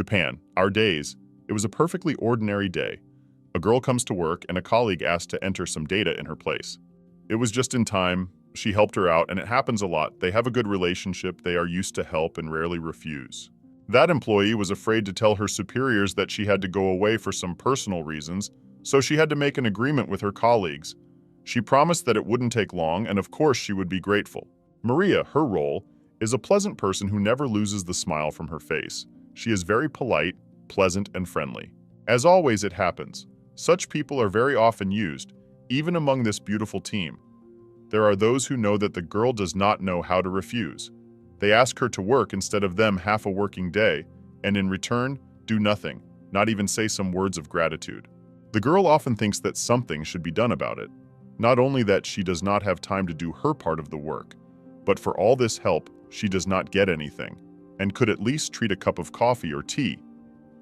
Japan, our days. It was a perfectly ordinary day. A girl comes to work and a colleague asks to enter some data in her place. It was just in time. She helped her out, and it happens a lot. They have a good relationship, they are used to help and rarely refuse. That employee was afraid to tell her superiors that she had to go away for some personal reasons, so she had to make an agreement with her colleagues. She promised that it wouldn't take long, and of course she would be grateful. Maria, her role, is a pleasant person who never loses the smile from her face. She is very polite, pleasant, and friendly. As always, it happens. Such people are very often used, even among this beautiful team. There are those who know that the girl does not know how to refuse. They ask her to work instead of them half a working day, and in return, do nothing, not even say some words of gratitude. The girl often thinks that something should be done about it. Not only that she does not have time to do her part of the work, but for all this help, she does not get anything, and could at least treat a cup of coffee or tea.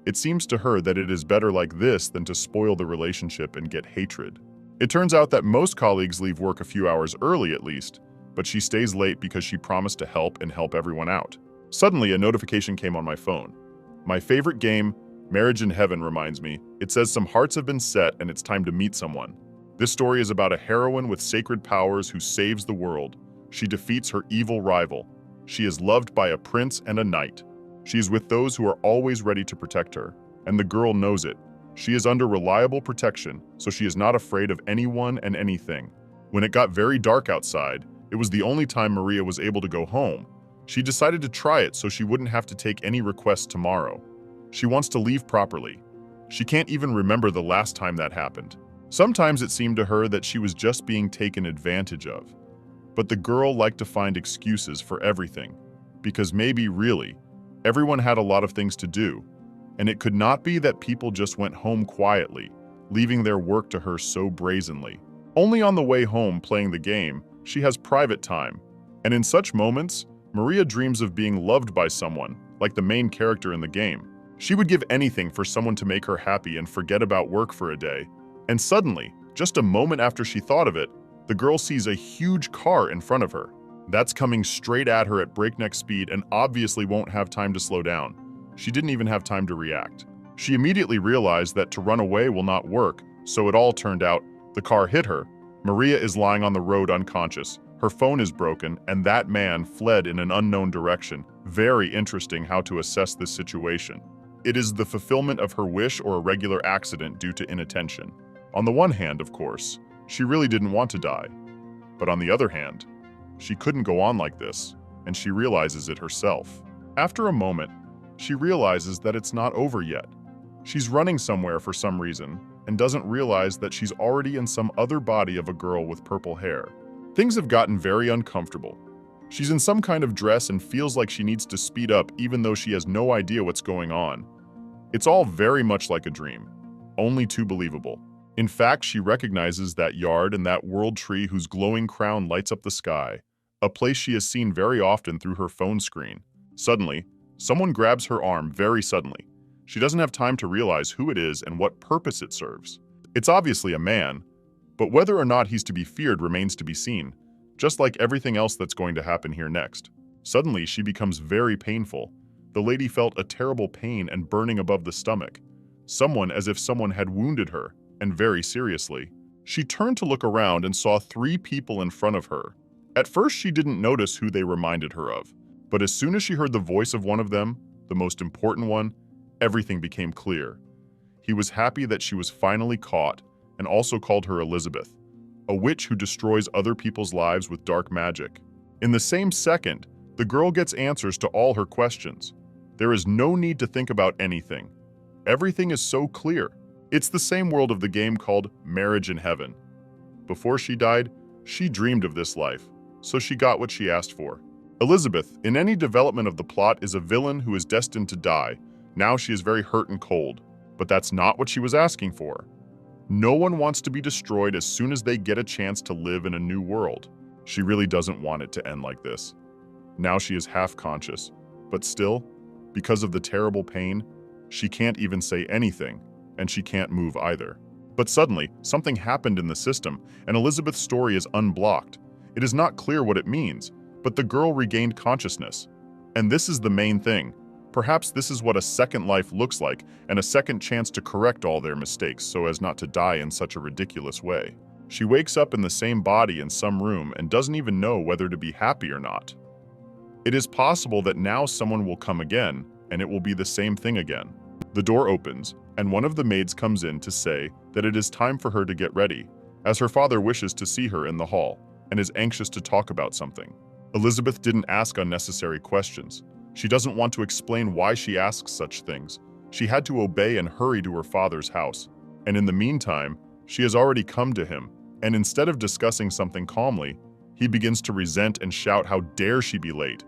It seems to her that it is better like this than to spoil the relationship and get hatred. It turns out that most colleagues leave work a few hours early at least, but she stays late because she promised to help and help everyone out. Suddenly, a notification came on my phone. My favorite game, Marriage in Heaven, reminds me. It says some hearts have been set and it's time to meet someone. This story is about a heroine with sacred powers who saves the world. She defeats her evil rival. She is loved by a prince and a knight. She is with those who are always ready to protect her, and the girl knows it. She is under reliable protection, so she is not afraid of anyone and anything. When it got very dark outside, it was the only time Maria was able to go home. She decided to try it so she wouldn't have to take any requests tomorrow. She wants to leave properly. She can't even remember the last time that happened. Sometimes it seemed to her that she was just being taken advantage of. But the girl liked to find excuses for everything, because maybe really, everyone had a lot of things to do, and it could not be that people just went home quietly, leaving their work to her so brazenly. Only on the way home playing the game, she has private time, and in such moments, Maria dreams of being loved by someone, like the main character in the game. She would give anything for someone to make her happy and forget about work for a day. And suddenly, just a moment after she thought of it, the girl sees a huge car in front of her. That's coming straight at her at breakneck speed and obviously won't have time to slow down. She didn't even have time to react. She immediately realized that to run away will not work, so it all turned out. The car hit her. Maria is lying on the road unconscious. Her phone is broken, and that man fled in an unknown direction. Very interesting how to assess this situation. It is the fulfillment of her wish or a regular accident due to inattention. On the one hand, of course, she really didn't want to die. But on the other hand, she couldn't go on like this, and she realizes it herself. After a moment, she realizes that it's not over yet. She's running somewhere for some reason, and doesn't realize that she's already in some other body of a girl with purple hair. Things have gotten very uncomfortable. She's in some kind of dress and feels like she needs to speed up even though she has no idea what's going on. It's all very much like a dream, only too believable. In fact, she recognizes that yard and that world tree whose glowing crown lights up the sky, a place she has seen very often through her phone screen. Suddenly, someone grabs her arm very suddenly. She doesn't have time to realize who it is and what purpose it serves. It's obviously a man, but whether or not he's to be feared remains to be seen, just like everything else that's going to happen here next. Suddenly, she becomes very painful. The lady felt a terrible pain and burning above the stomach. As if someone had wounded her, and very seriously. She turned to look around and saw 3 people in front of her. At first, she didn't notice who they reminded her of, but as soon as she heard the voice of one of them, the most important one, everything became clear. He was happy that she was finally caught, and also called her Elizabeth, a witch who destroys other people's lives with dark magic. In the same second, the girl gets answers to all her questions. There is no need to think about anything. Everything is so clear. It's the same world of the game called Marriage in Heaven. Before she died, she dreamed of this life, so she got what she asked for. Elizabeth, in any development of the plot, is a villain who is destined to die. Now she is very hurt and cold, but that's not what she was asking for. No one wants to be destroyed as soon as they get a chance to live in a new world. She really doesn't want it to end like this. Now she is half conscious, but still, because of the terrible pain, she can't even say anything, and she can't move either. But suddenly, something happened in the system, and Elizabeth's story is unblocked. It is not clear what it means, but the girl regained consciousness. And this is the main thing. Perhaps this is what a second life looks like, and a second chance to correct all their mistakes so as not to die in such a ridiculous way. She wakes up in the same body in some room and doesn't even know whether to be happy or not. It is possible that now someone will come again, and it will be the same thing again. The door opens, and one of the maids comes in to say that it is time for her to get ready, as her father wishes to see her in the hall and is anxious to talk about something. Elizabeth didn't ask unnecessary questions. She doesn't want to explain why she asks such things. She had to obey and hurry to her father's house. And in the meantime, she has already come to him, and instead of discussing something calmly, he begins to resent and shout how dare she be late,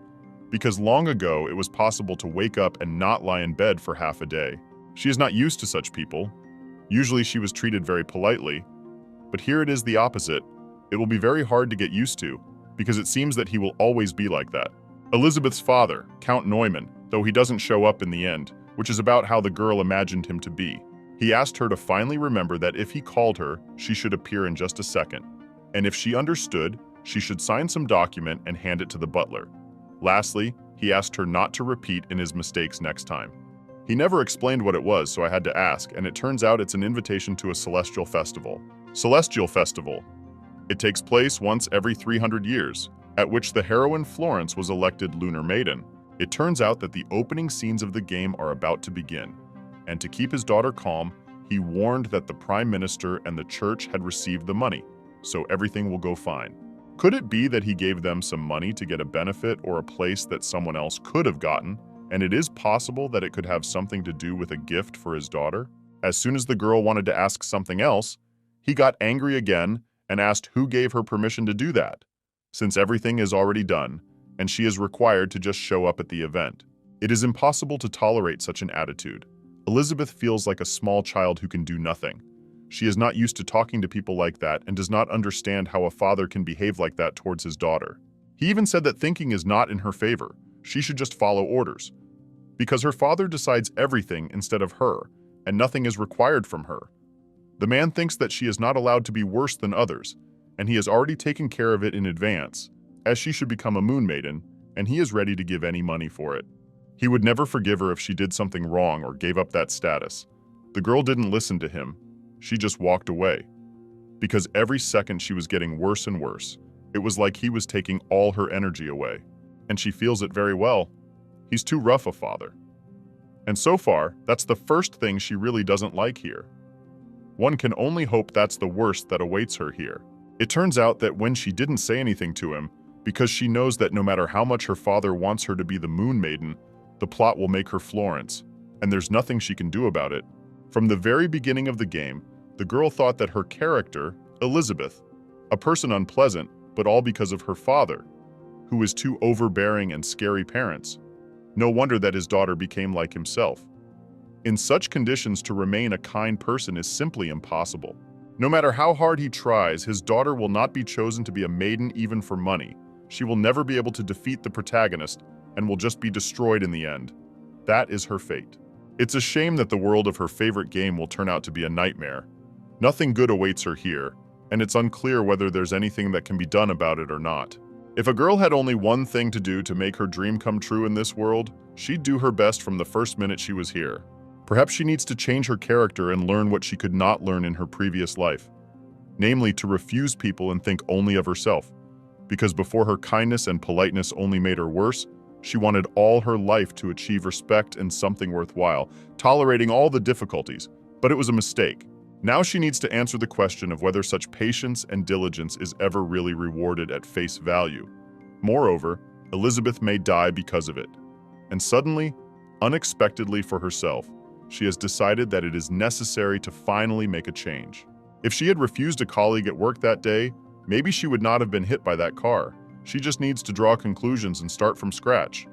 because long ago it was possible to wake up and not lie in bed for half a day. She is not used to such people. Usually she was treated very politely, but here it is the opposite. It will be very hard to get used to, because it seems that he will always be like that. Elizabeth's father, Count Neumann, though he doesn't show up in the end, which is about how the girl imagined him to be. He asked her to finally remember that if he called her, she should appear in just a second, and if she understood, she should sign some document and hand it to the butler. Lastly, he asked her not to repeat in his mistakes next time. He never explained what it was, so I had to ask, and it turns out it's an invitation to a celestial festival. Celestial Festival. It takes place once every 300 years, at which the heroine Florence was elected Lunar Maiden. It turns out that the opening scenes of the game are about to begin, and to keep his daughter calm, he warned that the Prime Minister and the church had received the money, so everything will go fine. Could it be that he gave them some money to get a benefit or a place that someone else could have gotten, and it is possible that it could have something to do with a gift for his daughter? As soon as the girl wanted to ask something else, he got angry again and asked who gave her permission to do that, since everything is already done, and she is required to just show up at the event. It is impossible to tolerate such an attitude. Elizabeth feels like a small child who can do nothing. She is not used to talking to people like that and does not understand how a father can behave like that towards his daughter. He even said that thinking is not in her favor. She should just follow orders, because her father decides everything instead of her, and nothing is required from her. The man thinks that she is not allowed to be worse than others, and he has already taken care of it in advance, as she should become a moon maiden, and he is ready to give any money for it. He would never forgive her if she did something wrong or gave up that status. The girl didn't listen to him. She just walked away. Because every second she was getting worse and worse. It was like he was taking all her energy away. And she feels it very well. He's too rough a father. And so far, that's the first thing she really doesn't like here. One can only hope that's the worst that awaits her here. It turns out that when she didn't say anything to him, because she knows that no matter how much her father wants her to be the Moon Maiden, the plot will make her Florence, and there's nothing she can do about it. From the very beginning of the game, the girl thought that her character, Elizabeth, a person unpleasant, but all because of her father, who was two overbearing and scary parents. No wonder that his daughter became like himself. In such conditions, to remain a kind person is simply impossible. No matter how hard he tries, his daughter will not be chosen to be a maiden even for money. She will never be able to defeat the protagonist and will just be destroyed in the end. That is her fate. It's a shame that the world of her favorite game will turn out to be a nightmare. Nothing good awaits her here, and it's unclear whether there's anything that can be done about it or not. If a girl had only one thing to do to make her dream come true in this world, she'd do her best from the first minute she was here. Perhaps she needs to change her character and learn what she could not learn in her previous life, namely to refuse people and think only of herself. Because before, her kindness and politeness only made her worse. She wanted all her life to achieve respect and something worthwhile, tolerating all the difficulties, but it was a mistake. Now she needs to answer the question of whether such patience and diligence is ever really rewarded at face value. Moreover, Elizabeth may die because of it. And suddenly, unexpectedly for herself, she has decided that it is necessary to finally make a change. If she had refused a colleague at work that day, maybe she would not have been hit by that car. She just needs to draw conclusions and start from scratch.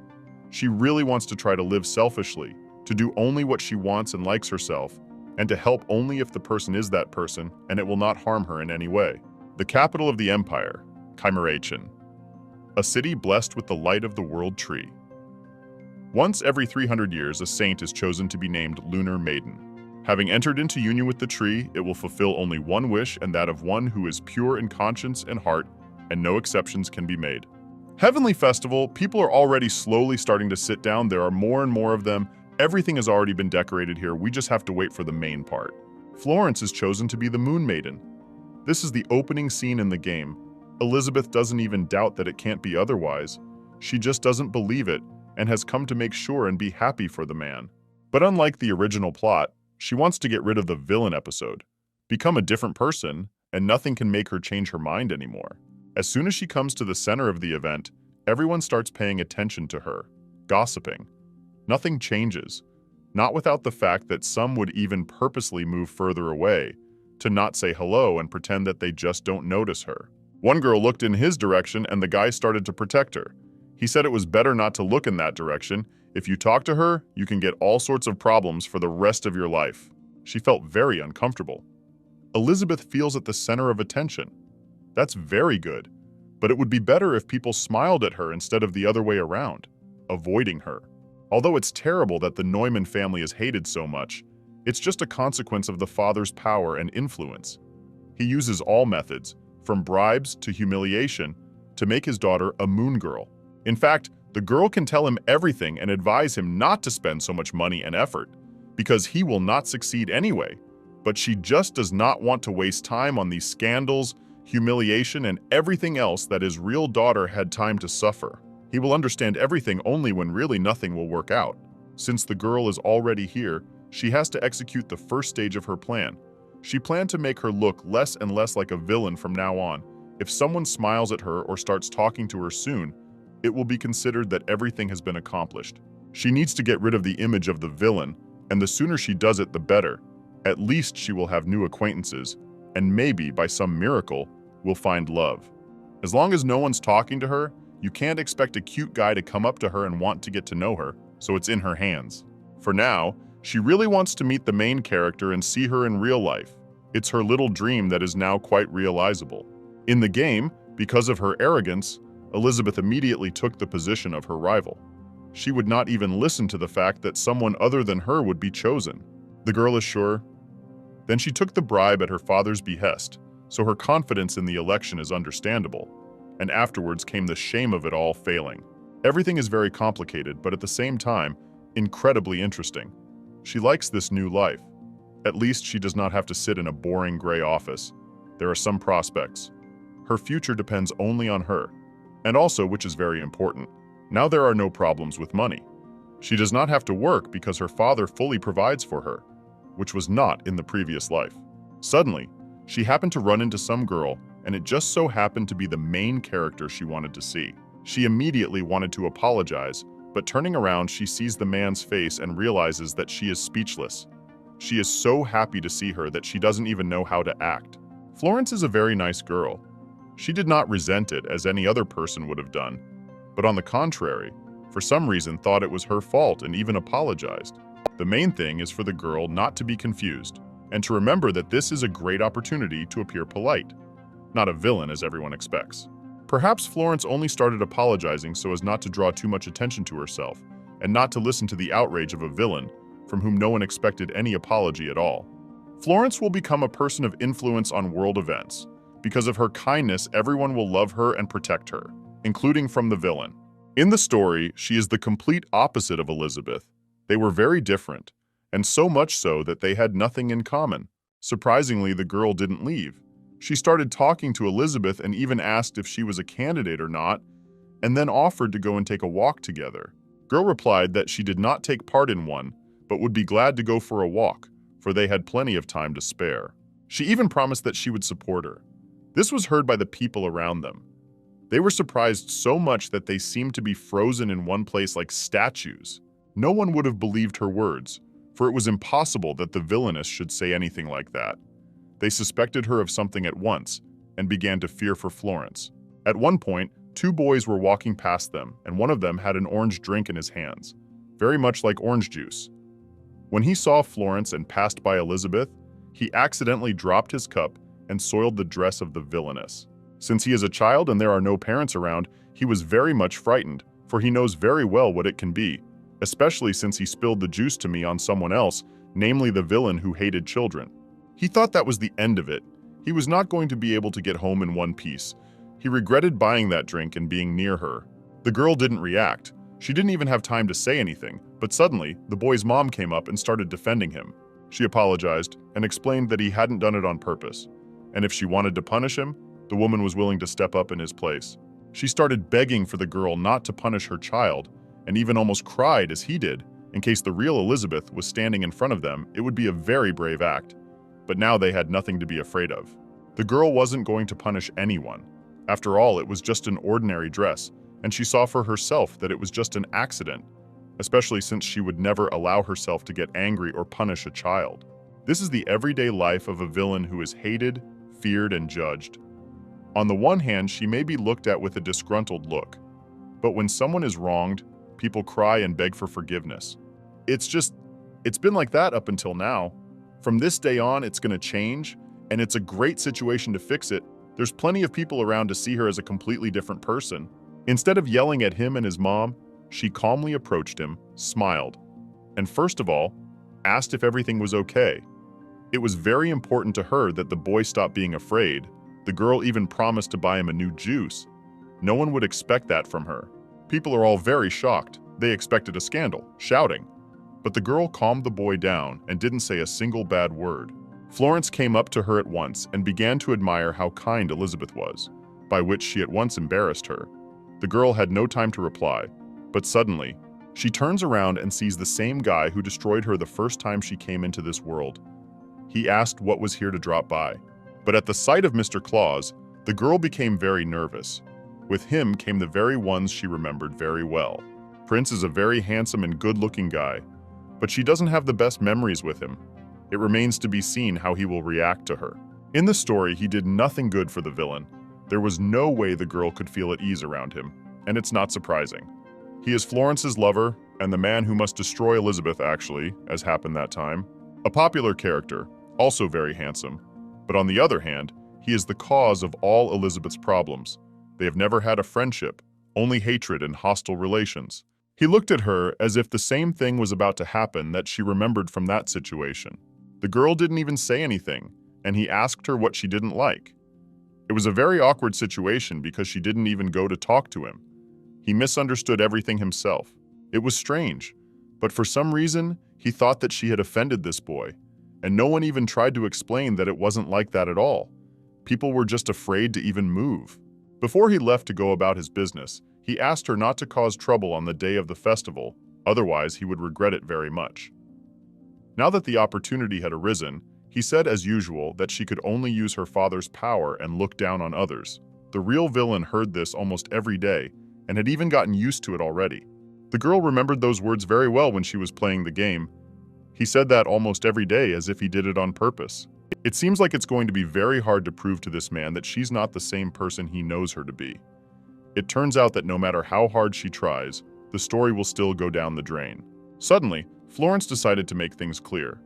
She really wants to try to live selfishly, to do only what she wants and likes herself, and to help only if the person is that person and it will not harm her in any way. The capital of the empire, Chimerachin, a city blessed with the light of the world tree. Once every 300 years, a saint is chosen to be named Lunar Maiden. Having entered into union with the tree, it will fulfill only one wish, and that of one who is pure in conscience and heart, and no exceptions can be made. Heavenly Festival, people are already slowly starting to sit down. There are more and more of them. Everything has already been decorated here. We just have to wait for the main part. Florence is chosen to be the Moon Maiden. This is the opening scene in the game. Elizabeth doesn't even doubt that it can't be otherwise. She just doesn't believe it and has come to make sure and be happy for the man. But unlike the original plot, she wants to get rid of the villain episode, become a different person, and nothing can make her change her mind anymore. As soon as she comes to the center of the event, everyone starts paying attention to her, gossiping. Nothing changes, not without the fact that some would even purposely move further away to not say hello and pretend that they just don't notice her. One girl looked in his direction and the guy started to protect her. He said it was better not to look in that direction. If you talk to her, you can get all sorts of problems for the rest of your life. She felt very uncomfortable. Elizabeth feels at the center of attention. That's very good, but it would be better if people smiled at her instead of the other way around, avoiding her. Although it's terrible that the Neumann family is hated so much, it's just a consequence of the father's power and influence. He uses all methods, from bribes to humiliation, to make his daughter a moon girl. In fact, the girl can tell him everything and advise him not to spend so much money and effort, because he will not succeed anyway. But she just does not want to waste time on these scandals, humiliation, and everything else that his real daughter had time to suffer. He will understand everything only when really nothing will work out. Since the girl is already here, she has to execute the first stage of her plan. She planned to make her look less and less like a villain from now on. If someone smiles at her or starts talking to her soon, it will be considered that everything has been accomplished. She needs to get rid of the image of the villain, and the sooner she does it, the better. At least she will have new acquaintances, and maybe, by some miracle, will find love. As long as no one's talking to her, you can't expect a cute guy to come up to her and want to get to know her, so it's in her hands. For now, she really wants to meet the main character and see her in real life. It's her little dream that is now quite realizable. In the game, because of her arrogance, Elizabeth immediately took the position of her rival. She would not even listen to the fact that someone other than her would be chosen. The girl is sure. Then she took the bribe at her father's behest, so her confidence in the election is understandable. And afterwards came the shame of it all failing. Everything is very complicated, but at the same time, incredibly interesting. She likes this new life. At least she does not have to sit in a boring gray office. There are some prospects. Her future depends only on her. And also, which is very important, now there are no problems with money. She does not have to work because her father fully provides for her, which was not in the previous life. Suddenly, she happened to run into some girl, and it just so happened to be the main character she wanted to see. She immediately wanted to apologize, but turning around, she sees the man's face and realizes that she is speechless. She is so happy to see her that she doesn't even know how to act. Florence is a very nice girl. She did not resent it as any other person would have done, but on the contrary, for some reason thought it was her fault and even apologized. The main thing is for the girl not to be confused, and to remember that this is a great opportunity to appear polite, not a villain as everyone expects. Perhaps Florence only started apologizing so as not to draw too much attention to herself, and not to listen to the outrage of a villain from whom no one expected any apology at all. Florence will become a person of influence on world events. Because of her kindness, everyone will love her and protect her, including from the villain. In the story, she is the complete opposite of Elizabeth. They were very different, and so much so that they had nothing in common. Surprisingly, the girl didn't leave. She started talking to Elizabeth and even asked if she was a candidate or not, and then offered to go and take a walk together. Girl replied that she did not take part in one, but would be glad to go for a walk, for they had plenty of time to spare. She even promised that she would support her. This was heard by the people around them. They were surprised so much that they seemed to be frozen in one place like statues. No one would have believed her words, for it was impossible that the villainess should say anything like that. They suspected her of something at once, and began to fear for Florence. At one point, two boys were walking past them, and one of them had an orange drink in his hands, very much like orange juice. When he saw Florence and passed by Elizabeth, he accidentally dropped his cup and soiled the dress of the villainess. Since he is a child and there are no parents around, he was very much frightened, for he knows very well what it can be, especially since he spilled the juice to me on someone else, namely the villain who hated children. He thought that was the end of it. He was not going to be able to get home in one piece, He regretted buying that drink and being near her. The girl didn't react. She didn't even have time to say anything, but suddenly, the boy's mom came up and started defending him. She apologized and explained that he hadn't done it on purpose, and if she wanted to punish him, the woman was willing to step up in his place. She started begging for the girl not to punish her child, and even almost cried as he did. In case the real Elizabeth was standing in front of them, it would be a very brave act. But now they had nothing to be afraid of. The girl wasn't going to punish anyone. After all, it was just an ordinary dress, and she saw for herself that it was just an accident, especially since she would never allow herself to get angry or punish a child. This is the everyday life of a villain who is hated, feared, and judged. On the one hand, she may be looked at with a disgruntled look, but when someone is wronged, people cry and beg for forgiveness. It's been like that up until now. From this day on, it's going to change, and it's a great situation to fix it. There's plenty of people around to see her as a completely different person. Instead of yelling at him and his mom, she calmly approached him, smiled, and first of all, asked if everything was okay. It was very important to her that the boy stop being afraid. The girl even promised to buy him a new juice. No one would expect that from her. People are all very shocked. They expected a scandal, shouting. But the girl calmed the boy down and didn't say a single bad word. Florence came up to her at once and began to admire how kind Elizabeth was, by which she at once embarrassed her. The girl had no time to reply, but suddenly, she turns around and sees the same guy who destroyed her the first time she came into this world. He asked what was here to drop by. But at the sight of Mr. Claus, the girl became very nervous. With him came the very ones she remembered very well. Prince is a very handsome and good-looking guy, but she doesn't have the best memories with him. It remains to be seen how he will react to her. In the story, he did nothing good for the villain. There was no way the girl could feel at ease around him, and it's not surprising. He is Florence's lover, and the man who must destroy Elizabeth actually, as happened that time. A popular character, also very handsome. But on the other hand, he is the cause of all Elizabeth's problems. They have never had a friendship, only hatred and hostile relations. He looked at her as if the same thing was about to happen that she remembered from that situation. The girl didn't even say anything, and he asked her what she didn't like. It was a very awkward situation because she didn't even go to talk to him. He misunderstood everything himself. It was strange, but for some reason, he thought that she had offended this boy, and no one even tried to explain that it wasn't like that at all. People were just afraid to even move. Before he left to go about his business, he asked her not to cause trouble on the day of the festival, otherwise he would regret it very much. Now that the opportunity had arisen, he said as usual that she could only use her father's power and look down on others. The real villain heard this almost every day and had even gotten used to it already. The girl remembered those words very well when she was playing the game. He said that almost every day as if he did it on purpose. It seems like it's going to be very hard to prove to this man that she's not the same person he knows her to be. It turns out that no matter how hard she tries, the story will still go down the drain. Suddenly, Florence decided to make things clear.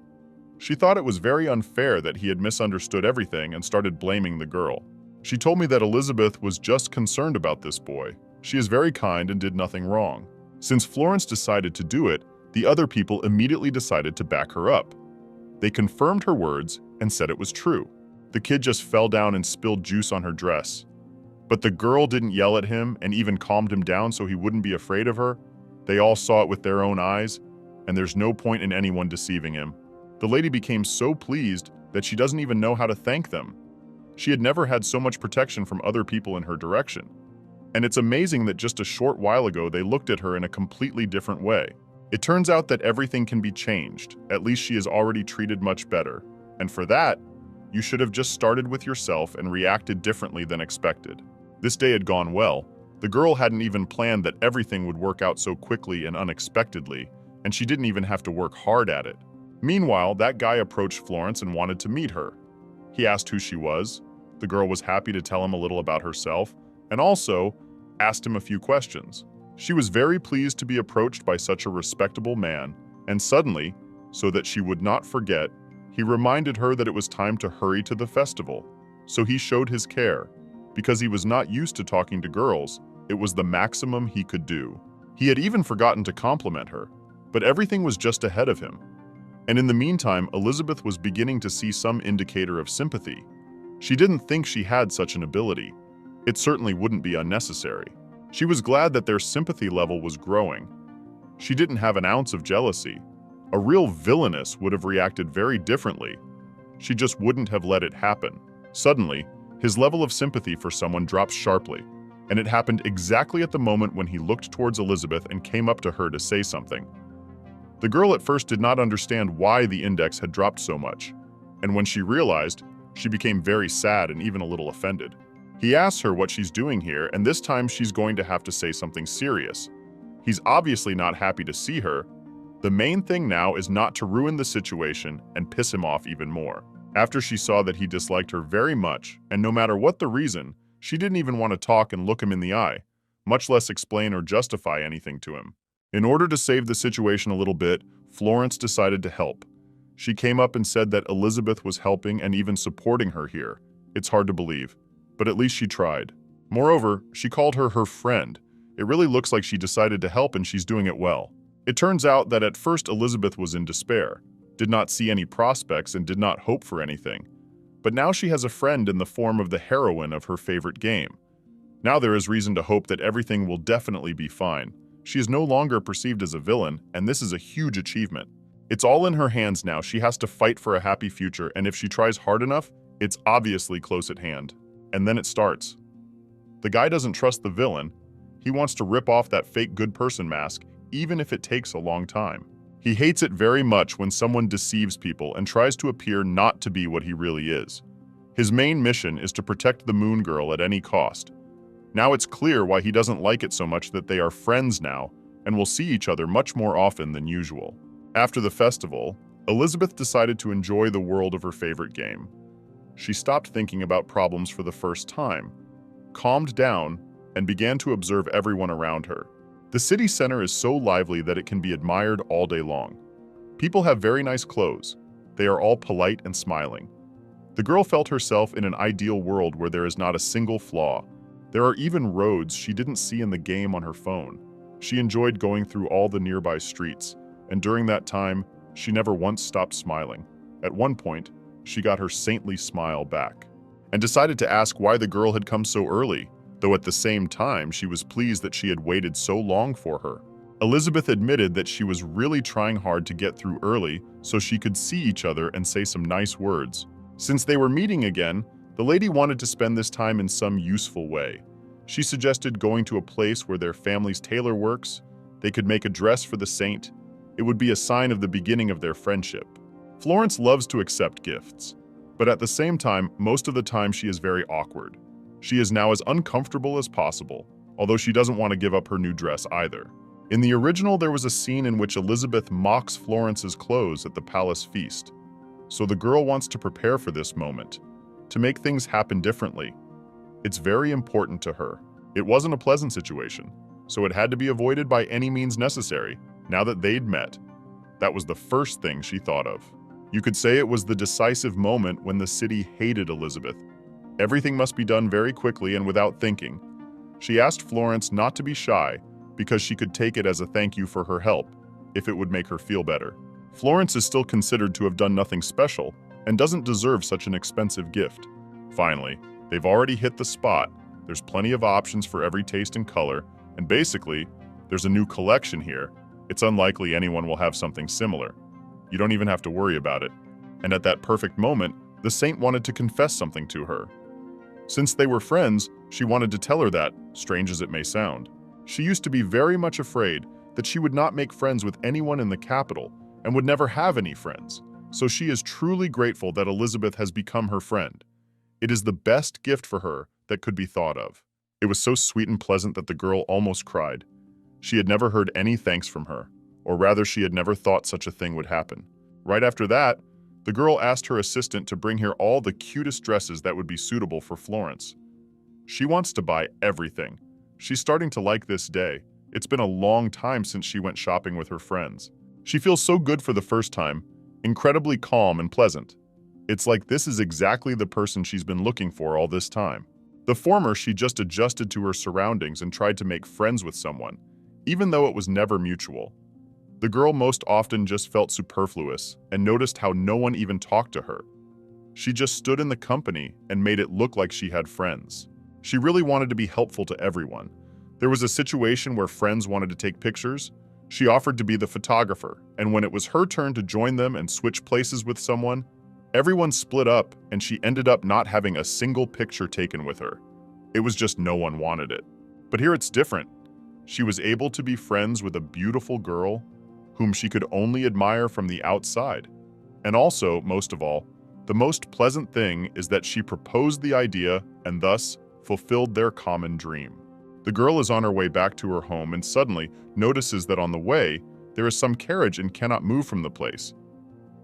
She thought it was very unfair that he had misunderstood everything and started blaming the girl. She told me that Elizabeth was just concerned about this boy. She is very kind and did nothing wrong. Since Florence decided to do it, the other people immediately decided to back her up. They confirmed her words and said it was true. The kid just fell down and spilled juice on her dress. But the girl didn't yell at him and even calmed him down so he wouldn't be afraid of her. They all saw it with their own eyes, and there's no point in anyone deceiving him. The lady became so pleased that she doesn't even know how to thank them. She had never had so much protection from other people in her direction. And it's amazing that just a short while ago they looked at her in a completely different way. It turns out that everything can be changed. At least she is already treated much better. And for that, you should have just started with yourself and reacted differently than expected. This day had gone well. The girl hadn't even planned that everything would work out so quickly and unexpectedly, and she didn't even have to work hard at it. Meanwhile, that guy approached Florence and wanted to meet her. He asked who she was. The girl was happy to tell him a little about herself, and also asked him a few questions. She was very pleased to be approached by such a respectable man, and suddenly, so that she would not forget, he reminded her that it was time to hurry to the festival. So he showed his care. Because he was not used to talking to girls, it was the maximum he could do. He had even forgotten to compliment her, but everything was just ahead of him. And in the meantime, Elizabeth was beginning to see some indicator of sympathy. She didn't think she had such an ability. It certainly wouldn't be unnecessary. She was glad that their sympathy level was growing. She didn't have an ounce of jealousy. A real villainess would have reacted very differently. She just wouldn't have let it happen. Suddenly, his level of sympathy for someone drops sharply, and it happened exactly at the moment when he looked towards Elizabeth and came up to her to say something. The girl at first did not understand why the index had dropped so much, and when she realized, she became very sad and even a little offended. He asks her what she's doing here, and this time she's going to have to say something serious. He's obviously not happy to see her. The main thing now is not to ruin the situation and piss him off even more. After she saw that he disliked her very much, and no matter what the reason, she didn't even want to talk and look him in the eye, much less explain or justify anything to him. In order to save the situation a little bit, Florence decided to help. She came up and said that Elizabeth was helping and even supporting her here. It's hard to believe, but at least she tried. Moreover, she called her her friend. It really looks like she decided to help and she's doing it well. It turns out that at first Elizabeth was in despair, did not see any prospects and did not hope for anything. But now she has a friend in the form of the heroine of her favorite game. Now there is reason to hope that everything will definitely be fine. She is no longer perceived as a villain, and this is a huge achievement. It's all in her hands now. She has to fight for a happy future, and if she tries hard enough, it's obviously close at hand. And then it starts. The guy doesn't trust the villain. He wants to rip off that fake good person mask, even if it takes a long time. He hates it very much when someone deceives people and tries to appear not to be what he really is. His main mission is to protect the Moon Girl at any cost. Now it's clear why he doesn't like it so much that they are friends now and will see each other much more often than usual. After the festival, Elizabeth decided to enjoy the world of her favorite game. She stopped thinking about problems for the first time, calmed down, and began to observe everyone around her. The city center is so lively that it can be admired all day long. People have very nice clothes. They are all polite and smiling. The girl felt herself in an ideal world where there is not a single flaw. There are even roads she didn't see in the game on her phone. She enjoyed going through all the nearby streets, and during that time, she never once stopped smiling. At one point, she got her saintly smile back, and decided to ask why the girl had come so early, though at the same time she was pleased that she had waited so long for her. Elizabeth admitted that she was really trying hard to get through early so she could see each other and say some nice words. Since they were meeting again, the lady wanted to spend this time in some useful way. She suggested going to a place where their family's tailor works. They could make a dress for the saint. It would be a sign of the beginning of their friendship. Florence loves to accept gifts, but at the same time, most of the time she is very awkward. She is now as uncomfortable as possible, although she doesn't want to give up her new dress either. In the original, there was a scene in which Elizabeth mocks Florence's clothes at the palace feast. So the girl wants to prepare for this moment, to make things happen differently. It's very important to her. It wasn't a pleasant situation, so it had to be avoided by any means necessary, now that they'd met. That was the first thing she thought of. You could say it was the decisive moment when the city hated Elizabeth. Everything must be done very quickly and without thinking. She asked Florence not to be shy because she could take it as a thank you for her help, if it would make her feel better. Florence is still considered to have done nothing special and doesn't deserve such an expensive gift. Finally, they've already hit the spot. There's plenty of options for every taste and color, and basically, there's a new collection here. It's unlikely anyone will have something similar. You don't even have to worry about it. And at that perfect moment, the saint wanted to confess something to her. Since they were friends, she wanted to tell her that, strange as it may sound. She used to be very much afraid that she would not make friends with anyone in the capital and would never have any friends. So she is truly grateful that Elizabeth has become her friend. It is the best gift for her that could be thought of. It was so sweet and pleasant that the girl almost cried. She had never heard any thanks from her, or rather she had never thought such a thing would happen. Right after that, the girl asked her assistant to bring here all the cutest dresses that would be suitable for Florence. She wants to buy everything. She's starting to like this day. It's been a long time since she went shopping with her friends. She feels so good for the first time, incredibly calm and pleasant. It's like this is exactly the person she's been looking for all this time. The former, she just adjusted to her surroundings and tried to make friends with someone, even though it was never mutual. The girl most often just felt superfluous and noticed how no one even talked to her. She just stood in the company and made it look like she had friends. She really wanted to be helpful to everyone. There was a situation where friends wanted to take pictures. She offered to be the photographer, and when it was her turn to join them and switch places with someone, everyone split up and she ended up not having a single picture taken with her. It was just no one wanted it. But here it's different. She was able to be friends with a beautiful girl whom she could only admire from the outside. And also, most of all, the most pleasant thing is that she proposed the idea and thus fulfilled their common dream. The girl is on her way back to her home and suddenly notices that on the way, there is some carriage and cannot move from the place.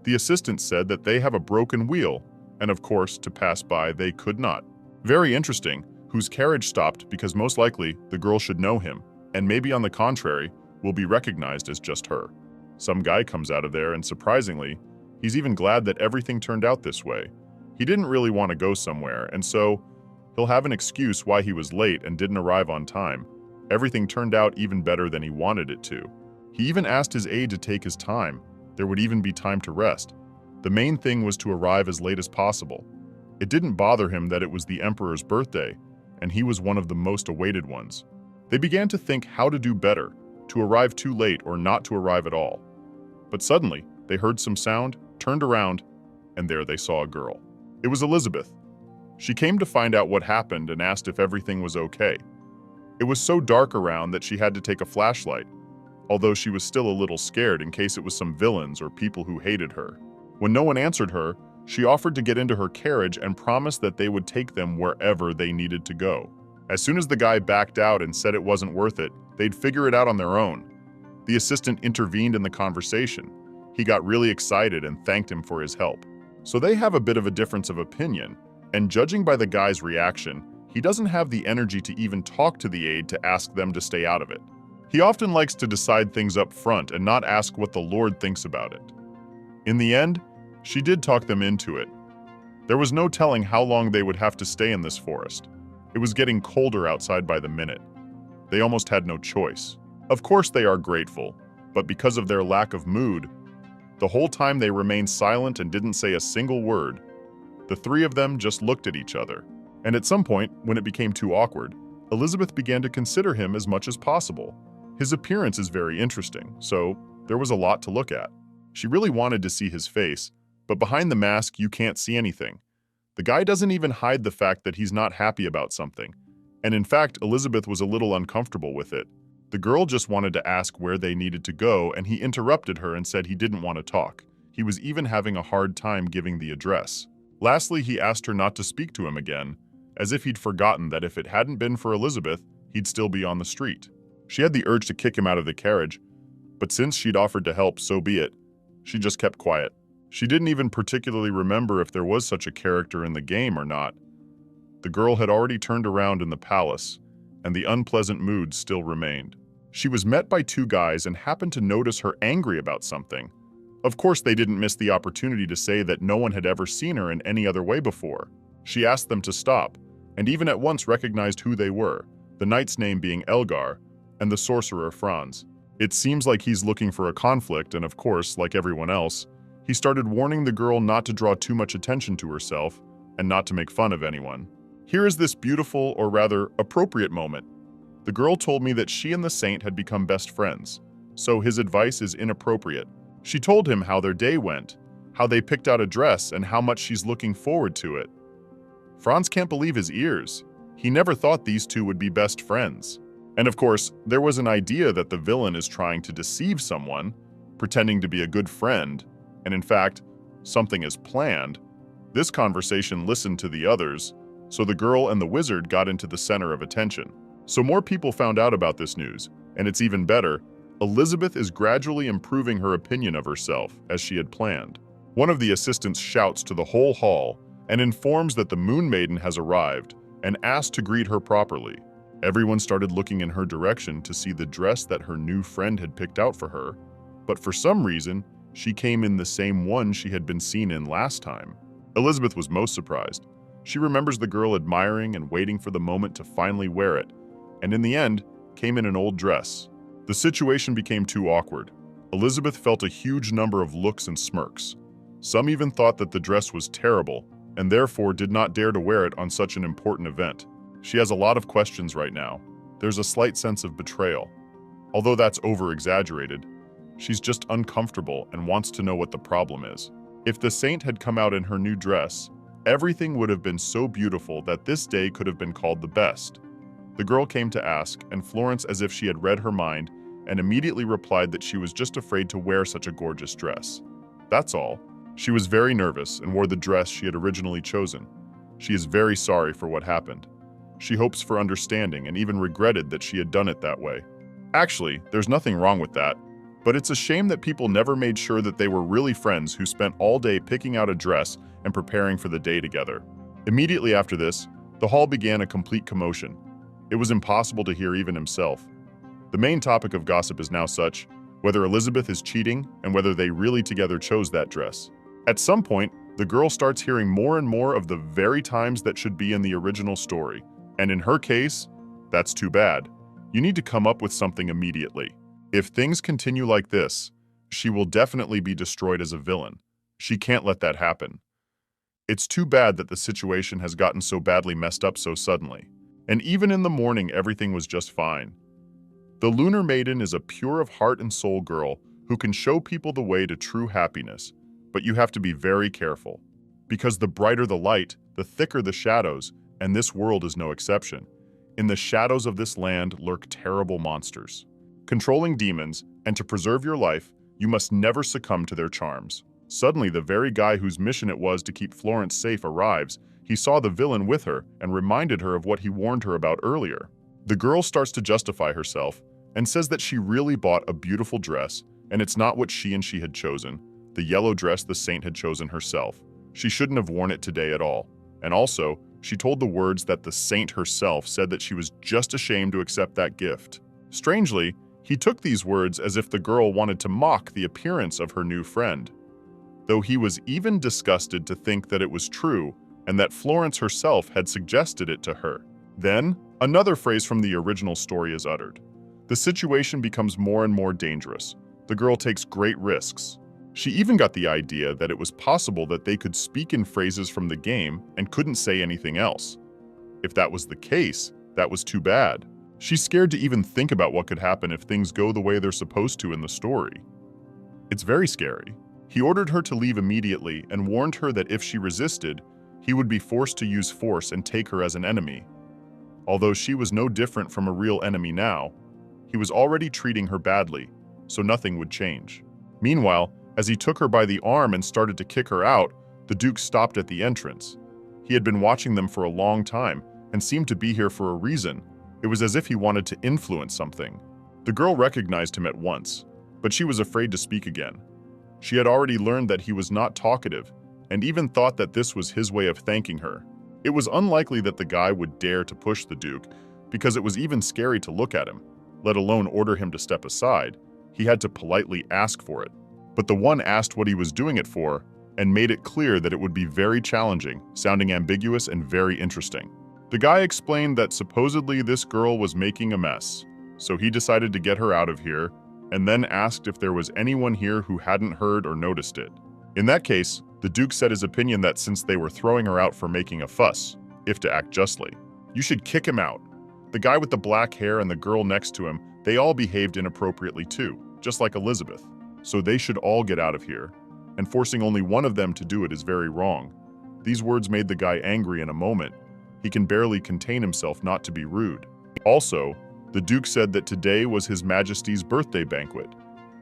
The assistant said that they have a broken wheel, and of course, to pass by, they could not. Very interesting, whose carriage stopped because most likely the girl should know him, and maybe on the contrary, will be recognized as just her. Some guy comes out of there and surprisingly, he's even glad that everything turned out this way. He didn't really want to go somewhere, and so he'll have an excuse why he was late and didn't arrive on time. Everything turned out even better than he wanted it to. He even asked his aide to take his time. There would even be time to rest. The main thing was to arrive as late as possible. It didn't bother him that it was the emperor's birthday, and he was one of the most awaited ones. They began to think how to do better, to arrive too late or not to arrive at all. But suddenly, they heard some sound, turned around, and there they saw a girl. It was Elizabeth. She came to find out what happened and asked if everything was okay. It was so dark around that she had to take a flashlight, although she was still a little scared in case it was some villains or people who hated her. When no one answered her, she offered to get into her carriage and promised that they would take them wherever they needed to go. As soon as the guy backed out and said it wasn't worth it, they'd figure it out on their own. The assistant intervened in the conversation. He got really excited and thanked him for his help. So they have a bit of a difference of opinion, and judging by the guy's reaction, he doesn't have the energy to even talk to the aide to ask them to stay out of it. He often likes to decide things up front and not ask what the Lord thinks about it. In the end, she did talk them into it. There was no telling how long they would have to stay in this forest. It was getting colder outside by the minute. They almost had no choice. Of course they are grateful, but because of their lack of mood, the whole time they remained silent and didn't say a single word. The three of them just looked at each other. And at some point, when it became too awkward, Elizabeth began to consider him as much as possible. His appearance is very interesting, so there was a lot to look at. She really wanted to see his face, but behind the mask you can't see anything. The guy doesn't even hide the fact that he's not happy about something. And in fact, Elizabeth was a little uncomfortable with it. The girl just wanted to ask where they needed to go, and he interrupted her and said he didn't want to talk. He was even having a hard time giving the address. Lastly, he asked her not to speak to him again, as if he'd forgotten that if it hadn't been for Elizabeth, he'd still be on the street. She had the urge to kick him out of the carriage, but since she'd offered to help, so be it. She just kept quiet. She didn't even particularly remember if there was such a character in the game or not. The girl had already turned around in the palace, and the unpleasant mood still remained. She was met by two guys and happened to notice her angry about something. Of course, they didn't miss the opportunity to say that no one had ever seen her in any other way before. She asked them to stop, and even at once recognized who they were, the knight's name being Elgar, and the sorcerer Franz. It seems like he's looking for a conflict, and of course, like everyone else, he started warning the girl not to draw too much attention to herself and not to make fun of anyone. Here is this beautiful, or rather, appropriate moment. The girl told me that she and the saint had become best friends, so his advice is inappropriate. She told him how their day went, how they picked out a dress, and how much she's looking forward to it. Franz can't believe his ears. He never thought these two would be best friends. And of course, there was an idea that the villain is trying to deceive someone, pretending to be a good friend, and in fact, something is planned. This conversation listened to the others, so the girl and the wizard got into the center of attention. So more people found out about this news, and it's even better, Elizabeth is gradually improving her opinion of herself, as she had planned. One of the assistants shouts to the whole hall and informs that the Moon Maiden has arrived and asked to greet her properly. Everyone started looking in her direction to see the dress that her new friend had picked out for her, but for some reason, she came in the same one she had been seen in last time. Elizabeth was most surprised. She remembers the girl admiring and waiting for the moment to finally wear it, and in the end, came in an old dress. The situation became too awkward. Elizabeth felt a huge number of looks and smirks. Some even thought that the dress was terrible, and therefore did not dare to wear it on such an important event. She has a lot of questions right now. There's a slight sense of betrayal. Although that's over-exaggerated, she's just uncomfortable and wants to know what the problem is. If the saint had come out in her new dress, everything would have been so beautiful that this day could have been called the best. The girl came to ask, and Florence, as if she had read her mind, and immediately replied that she was just afraid to wear such a gorgeous dress. That's all. She was very nervous and wore the dress she had originally chosen. She is very sorry for what happened. She hopes for understanding and even regretted that she had done it that way. Actually, there's nothing wrong with that, but it's a shame that people never made sure that they were really friends who spent all day picking out a dress and preparing for the day together. Immediately after this, the hall began a complete commotion. It was impossible to hear even himself. The main topic of gossip is now such, whether Elizabeth is cheating and whether they really together chose that dress. At some point, the girl starts hearing more and more of the very times that should be in the original story. And in her case, that's too bad. You need to come up with something immediately. If things continue like this, she will definitely be destroyed as a villain. She can't let that happen. It's too bad that the situation has gotten so badly messed up so suddenly. And even in the morning, everything was just fine. The Lunar Maiden is a pure of heart and soul girl who can show people the way to true happiness, but you have to be very careful. Because the brighter the light, the thicker the shadows, and this world is no exception. In the shadows of this land lurk terrible monsters. Controlling demons, and to preserve your life, you must never succumb to their charms. Suddenly, the very guy whose mission it was to keep Florence safe arrives. He saw the villain with her and reminded her of what he warned her about earlier. The girl starts to justify herself and says that she really bought a beautiful dress, and it's not what she had chosen. The yellow dress the saint had chosen herself. She shouldn't have worn it today at all. And also, she told the words that the saint herself said that she was just ashamed to accept that gift. Strangely, he took these words as if the girl wanted to mock the appearance of her new friend, though he was even disgusted to think that it was true and that Florence herself had suggested it to her. Then, another phrase from the original story is uttered. The situation becomes more and more dangerous. The girl takes great risks. She even got the idea that it was possible that they could speak in phrases from the game and couldn't say anything else. If that was the case, that was too bad. She's scared to even think about what could happen if things go the way they're supposed to in the story. It's very scary. He ordered her to leave immediately and warned her that if she resisted, he would be forced to use force and take her as an enemy. Although she was no different from a real enemy now, he was already treating her badly, so nothing would change. Meanwhile, as he took her by the arm and started to kick her out, the Duke stopped at the entrance. He had been watching them for a long time and seemed to be here for a reason. It was as if he wanted to influence something. The girl recognized him at once, but she was afraid to speak again. She had already learned that he was not talkative and even thought that this was his way of thanking her. It was unlikely that the guy would dare to push the Duke because it was even scary to look at him, let alone order him to step aside. He had to politely ask for it. But the one asked what he was doing it for and made it clear that it would be very challenging, sounding ambiguous and very interesting. The guy explained that supposedly this girl was making a mess, so he decided to get her out of here and then asked if there was anyone here who hadn't heard or noticed it. In that case, the Duke said his opinion that since they were throwing her out for making a fuss, if to act justly, you should kick him out. The guy with the black hair and the girl next to him, they all behaved inappropriately too, just like Elizabeth. So they should all get out of here, and forcing only one of them to do it is very wrong. These words made the guy angry in a moment. He can barely contain himself not to be rude. Also, the Duke said that today was His Majesty's birthday banquet.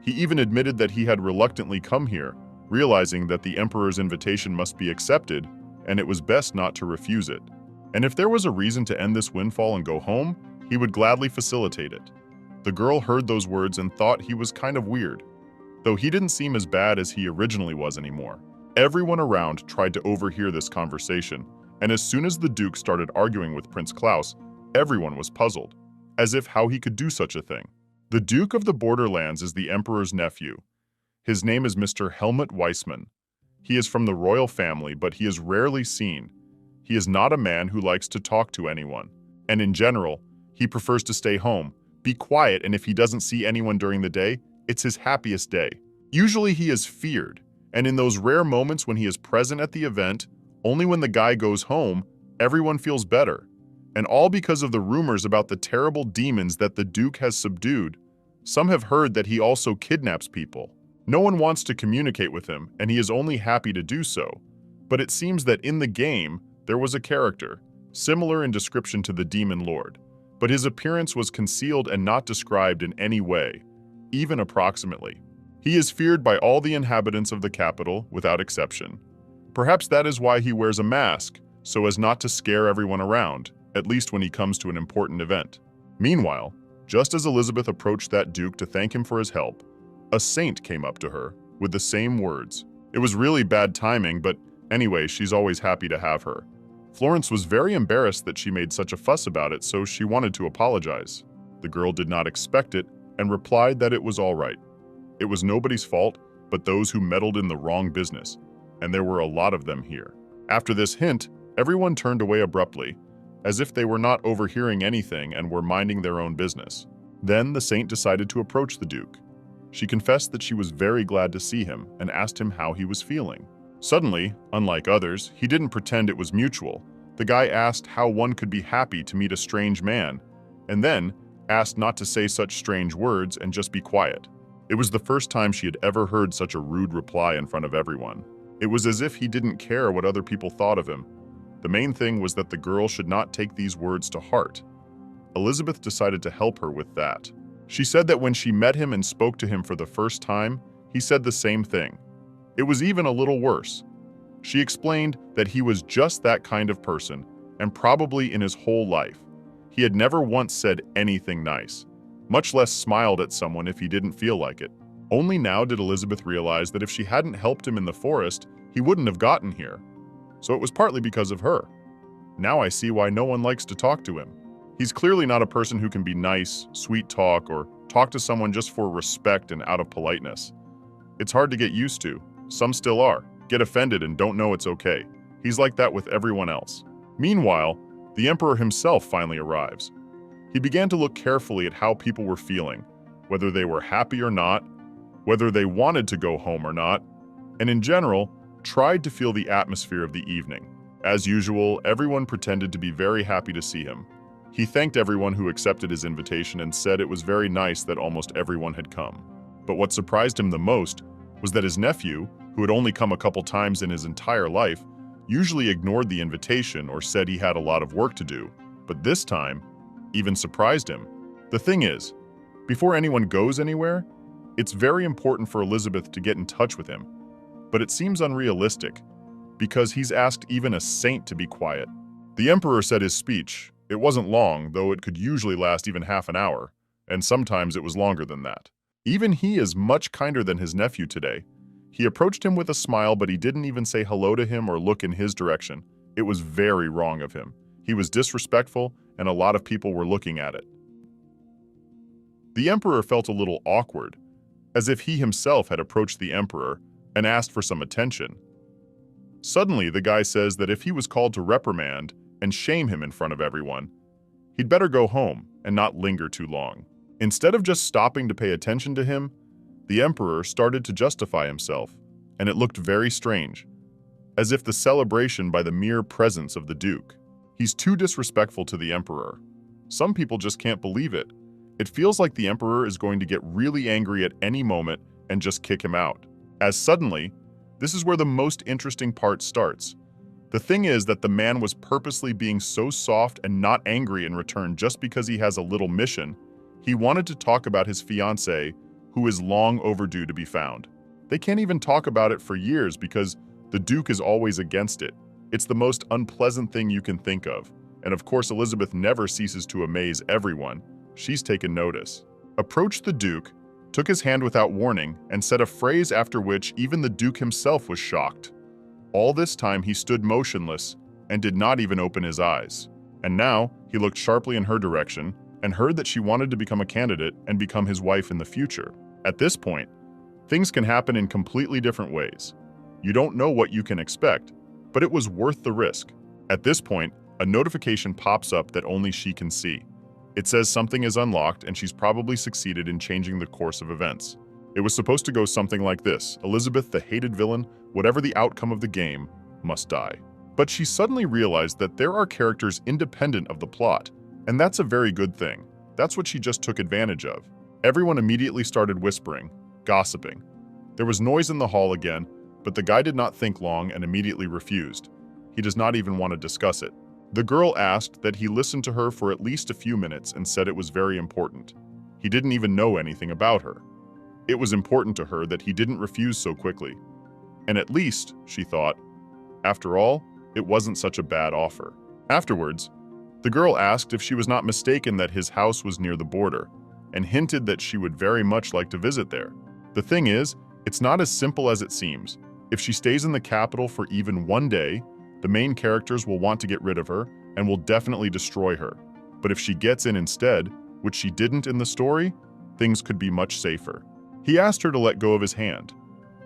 He even admitted that he had reluctantly come here, realizing that the Emperor's invitation must be accepted, and it was best not to refuse it. And if there was a reason to end this windfall and go home, he would gladly facilitate it. The girl heard those words and thought he was kind of weird, though he didn't seem as bad as he originally was anymore. Everyone around tried to overhear this conversation, and as soon as the Duke started arguing with Prince Klaus, everyone was puzzled, as if how he could do such a thing. The Duke of the Borderlands is the Emperor's nephew. His name is Mr. Helmut Weissman. He is from the royal family, but he is rarely seen. He is not a man who likes to talk to anyone, and in general, he prefers to stay home, be quiet, and if he doesn't see anyone during the day, it's his happiest day. Usually he is feared, and in those rare moments when he is present at the event, only when the guy goes home, everyone feels better. And all because of the rumors about the terrible demons that the Duke has subdued. Some have heard that he also kidnaps people. No one wants to communicate with him, and he is only happy to do so. But it seems that in the game, there was a character, similar in description to the Demon Lord, but his appearance was concealed and not described in any way, even approximately. He is feared by all the inhabitants of the capital, without exception. Perhaps that is why he wears a mask, so as not to scare everyone around, at least when he comes to an important event. Meanwhile, just as Elizabeth approached that Duke to thank him for his help, a saint came up to her with the same words. It was really bad timing, but anyway, she's always happy to have her. Florence was very embarrassed that she made such a fuss about it, so she wanted to apologize. The girl did not expect it and replied that it was all right. It was nobody's fault, but those who meddled in the wrong business, and there were a lot of them here. After this hint, everyone turned away abruptly, as if they were not overhearing anything and were minding their own business. Then the saint decided to approach the Duke. She confessed that she was very glad to see him and asked him how he was feeling. Suddenly, unlike others, he didn't pretend it was mutual. The guy asked how one could be happy to meet a strange man, and then asked not to say such strange words and just be quiet. It was the first time she had ever heard such a rude reply in front of everyone. It was as if he didn't care what other people thought of him. The main thing was that the girl should not take these words to heart. Elizabeth decided to help her with that. She said that when she met him and spoke to him for the first time, he said the same thing. It was even a little worse. She explained that he was just that kind of person, and probably in his whole life. He had never once said anything nice, much less smiled at someone if he didn't feel like it. Only now did Elizabeth realize that if she hadn't helped him in the forest, he wouldn't have gotten here. So it was partly because of her. Now I see why no one likes to talk to him. He's clearly not a person who can be nice, sweet talk, or talk to someone just for respect and out of politeness. It's hard to get used to. Some still are, get offended and don't know it's okay. He's like that with everyone else. Meanwhile, the emperor himself finally arrives. He began to look carefully at how people were feeling, whether they were happy or not, whether they wanted to go home or not, and in general, tried to feel the atmosphere of the evening. As usual, everyone pretended to be very happy to see him. He thanked everyone who accepted his invitation and said it was very nice that almost everyone had come. But what surprised him the most was that his nephew, who had only come a couple times in his entire life, usually ignored the invitation or said he had a lot of work to do, but this time even surprised him. The thing is, before anyone goes anywhere, it's very important for Elizabeth to get in touch with him. But it seems unrealistic, because he's asked even a saint to be quiet. The emperor said his speech. It wasn't long, though it could usually last even half an hour, and sometimes it was longer than that. Even he is much kinder than his nephew today. He approached him with a smile, but he didn't even say hello to him or look in his direction. It was very wrong of him. He was disrespectful, and a lot of people were looking at it. The emperor felt a little awkward, as if he himself had approached the emperor and asked for some attention. Suddenly, the guy says that if he was called to reprimand and shame him in front of everyone, he'd better go home and not linger too long. Instead of just stopping to pay attention to him, the emperor started to justify himself, and it looked very strange, as if the celebration by the mere presence of the Duke. He's too disrespectful to the emperor. Some people just can't believe it. It feels like the emperor is going to get really angry at any moment and just kick him out. As suddenly, this is where the most interesting part starts. The thing is that the man was purposely being so soft and not angry in return just because he has a little mission. He wanted to talk about his fiancée, who is long overdue to be found. They can't even talk about it for years because the Duke is always against it. It's the most unpleasant thing you can think of. And of course, Elizabeth never ceases to amaze everyone. She's taken notice. Approached the Duke, took his hand without warning, and said a phrase after which even the Duke himself was shocked. All this time he stood motionless and did not even open his eyes. And now he looked sharply in her direction and heard that she wanted to become a candidate and become his wife in the future. At this point, things can happen in completely different ways. You don't know what you can expect, but it was worth the risk. At this point, a notification pops up that only she can see. It says something is unlocked and she's probably succeeded in changing the course of events. It was supposed to go something like this: Elizabeth, the hated villain, whatever the outcome of the game, must die. But she suddenly realized that there are characters independent of the plot, and that's a very good thing. That's what she just took advantage of. Everyone immediately started whispering, gossiping. There was noise in the hall again, but the guy did not think long and immediately refused. He does not even want to discuss it. The girl asked that he listen to her for at least a few minutes and said it was very important. He didn't even know anything about her. It was important to her that he didn't refuse so quickly. And at least, she thought, after all, it wasn't such a bad offer. Afterwards, the girl asked if she was not mistaken that his house was near the border, and hinted that she would very much like to visit there. The thing is, it's not as simple as it seems. If she stays in the capital for even one day, the main characters will want to get rid of her and will definitely destroy her. But if she gets in instead, which she didn't in the story, things could be much safer. He asked her to let go of his hand.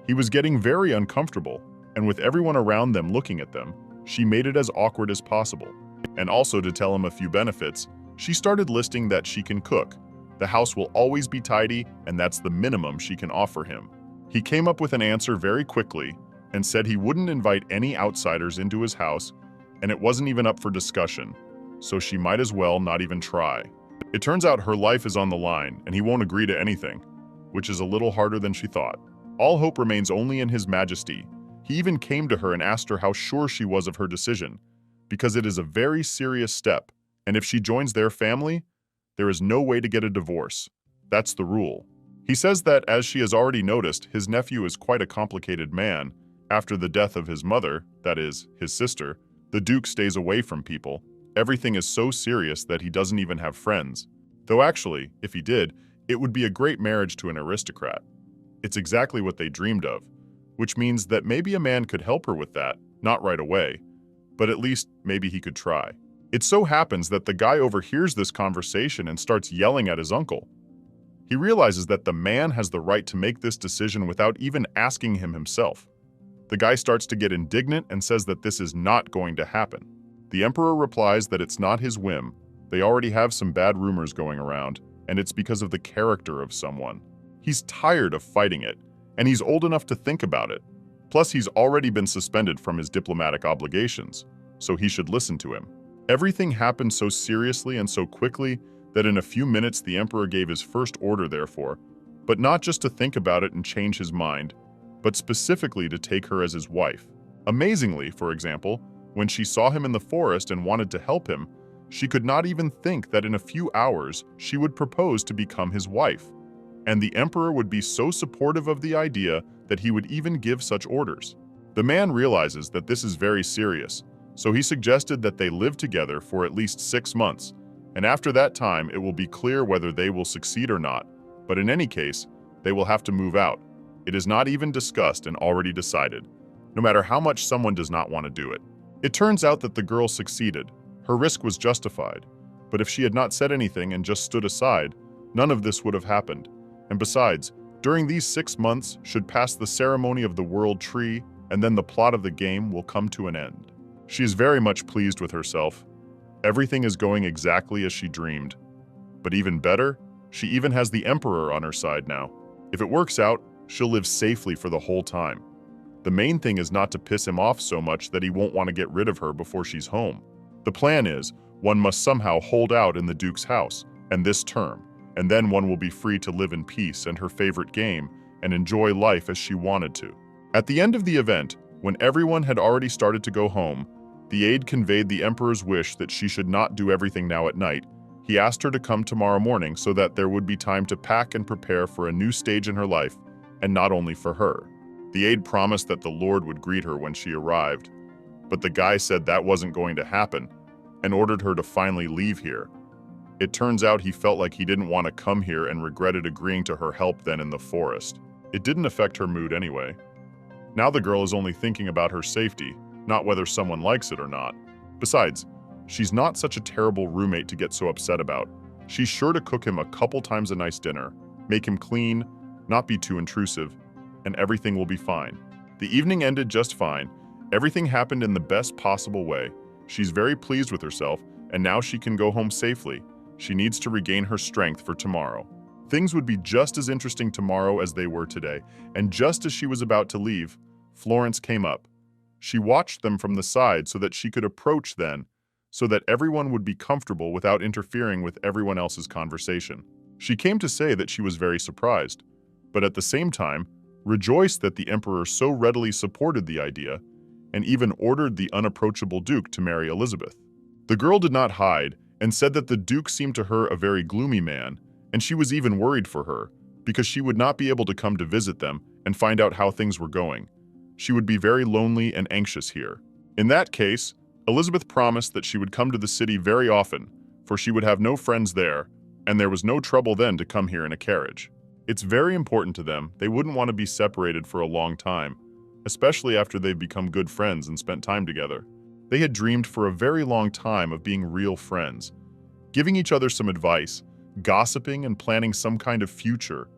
He was getting very uncomfortable, and with everyone around them looking at them, she made it as awkward as possible. And also to tell him a few benefits, she started listing that she can cook. The house will always be tidy, and that's the minimum she can offer him. He came up with an answer very quickly and said he wouldn't invite any outsiders into his house, and it wasn't even up for discussion, so she might as well not even try. It turns out her life is on the line, and he won't agree to anything, which is a little harder than she thought. All hope remains only in His Majesty. He even came to her and asked her how sure she was of her decision, because it is a very serious step, and if she joins their family, there is no way to get a divorce. That's the rule. He says that, as she has already noticed, his nephew is quite a complicated man. After the death of his mother, that is, his sister, the Duke stays away from people. Everything is so serious that he doesn't even have friends. Though actually, if he did, it would be a great marriage to an aristocrat. It's exactly what they dreamed of, which means that maybe a man could help her with that, not right away, but at least maybe he could try. It so happens that the guy overhears this conversation and starts yelling at his uncle. He realizes that the man has the right to make this decision without even asking him himself. The guy starts to get indignant and says that this is not going to happen. The emperor replies that it's not his whim. They already have some bad rumors going around, and it's because of the character of someone. He's tired of fighting it, and he's old enough to think about it. Plus, he's already been suspended from his diplomatic obligations, so he should listen to him. Everything happened so seriously and so quickly that in a few minutes the emperor gave his first order, therefore, but not just to think about it and change his mind, but specifically to take her as his wife. Amazingly, for example, when she saw him in the forest and wanted to help him, she could not even think that in a few hours she would propose to become his wife. And the emperor would be so supportive of the idea that he would even give such orders. The man realizes that this is very serious, so he suggested that they live together for at least 6 months, and after that time it will be clear whether they will succeed or not, but in any case, they will have to move out. It is not even discussed and already decided, no matter how much someone does not want to do it. It turns out that the girl succeeded. Her risk was justified, but if she had not said anything and just stood aside, none of this would have happened. And besides, during these 6 months should pass the ceremony of the world tree, and then the plot of the game will come to an end. She is very much pleased with herself. Everything is going exactly as she dreamed. But even better, she even has the emperor on her side now. If it works out, she'll live safely for the whole time. The main thing is not to piss him off so much that he won't want to get rid of her before she's home. The plan is, one must somehow hold out in the Duke's house, and this term, and then one will be free to live in peace and her favorite game and enjoy life as she wanted to. At the end of the event, when everyone had already started to go home, the aide conveyed the emperor's wish that she should not do everything now at night. He asked her to come tomorrow morning so that there would be time to pack and prepare for a new stage in her life, and not only for her. The aide promised that the Lord would greet her when she arrived, but the guy said that wasn't going to happen and ordered her to finally leave here. It turns out he felt like he didn't want to come here and regretted agreeing to her help then in the forest. It didn't affect her mood anyway. Now the girl is only thinking about her safety, not whether someone likes it or not. Besides, she's not such a terrible roommate to get so upset about. She's sure to cook him a couple times a nice dinner, make him clean, not be too intrusive, and everything will be fine. The evening ended just fine. Everything happened in the best possible way. She's very pleased with herself, and now she can go home safely. She needs to regain her strength for tomorrow. Things would be just as interesting tomorrow as they were today, and just as she was about to leave, Florence came up. She watched them from the side so that she could approach then, so that everyone would be comfortable without interfering with everyone else's conversation. She came to say that she was very surprised, but at the same time, rejoiced that the emperor so readily supported the idea and even ordered the unapproachable duke to marry Elizabeth. The girl did not hide and said that the duke seemed to her a very gloomy man, and she was even worried for her because she would not be able to come to visit them and find out how things were going. She would be very lonely and anxious here. In that case, Elizabeth promised that she would come to the city very often, for she would have no friends there, and there was no trouble then to come here in a carriage. It's very important to them. They wouldn't want to be separated for a long time, especially after they've become good friends and spent time together. They had dreamed for a very long time of being real friends, giving each other some advice, gossiping and planning some kind of future,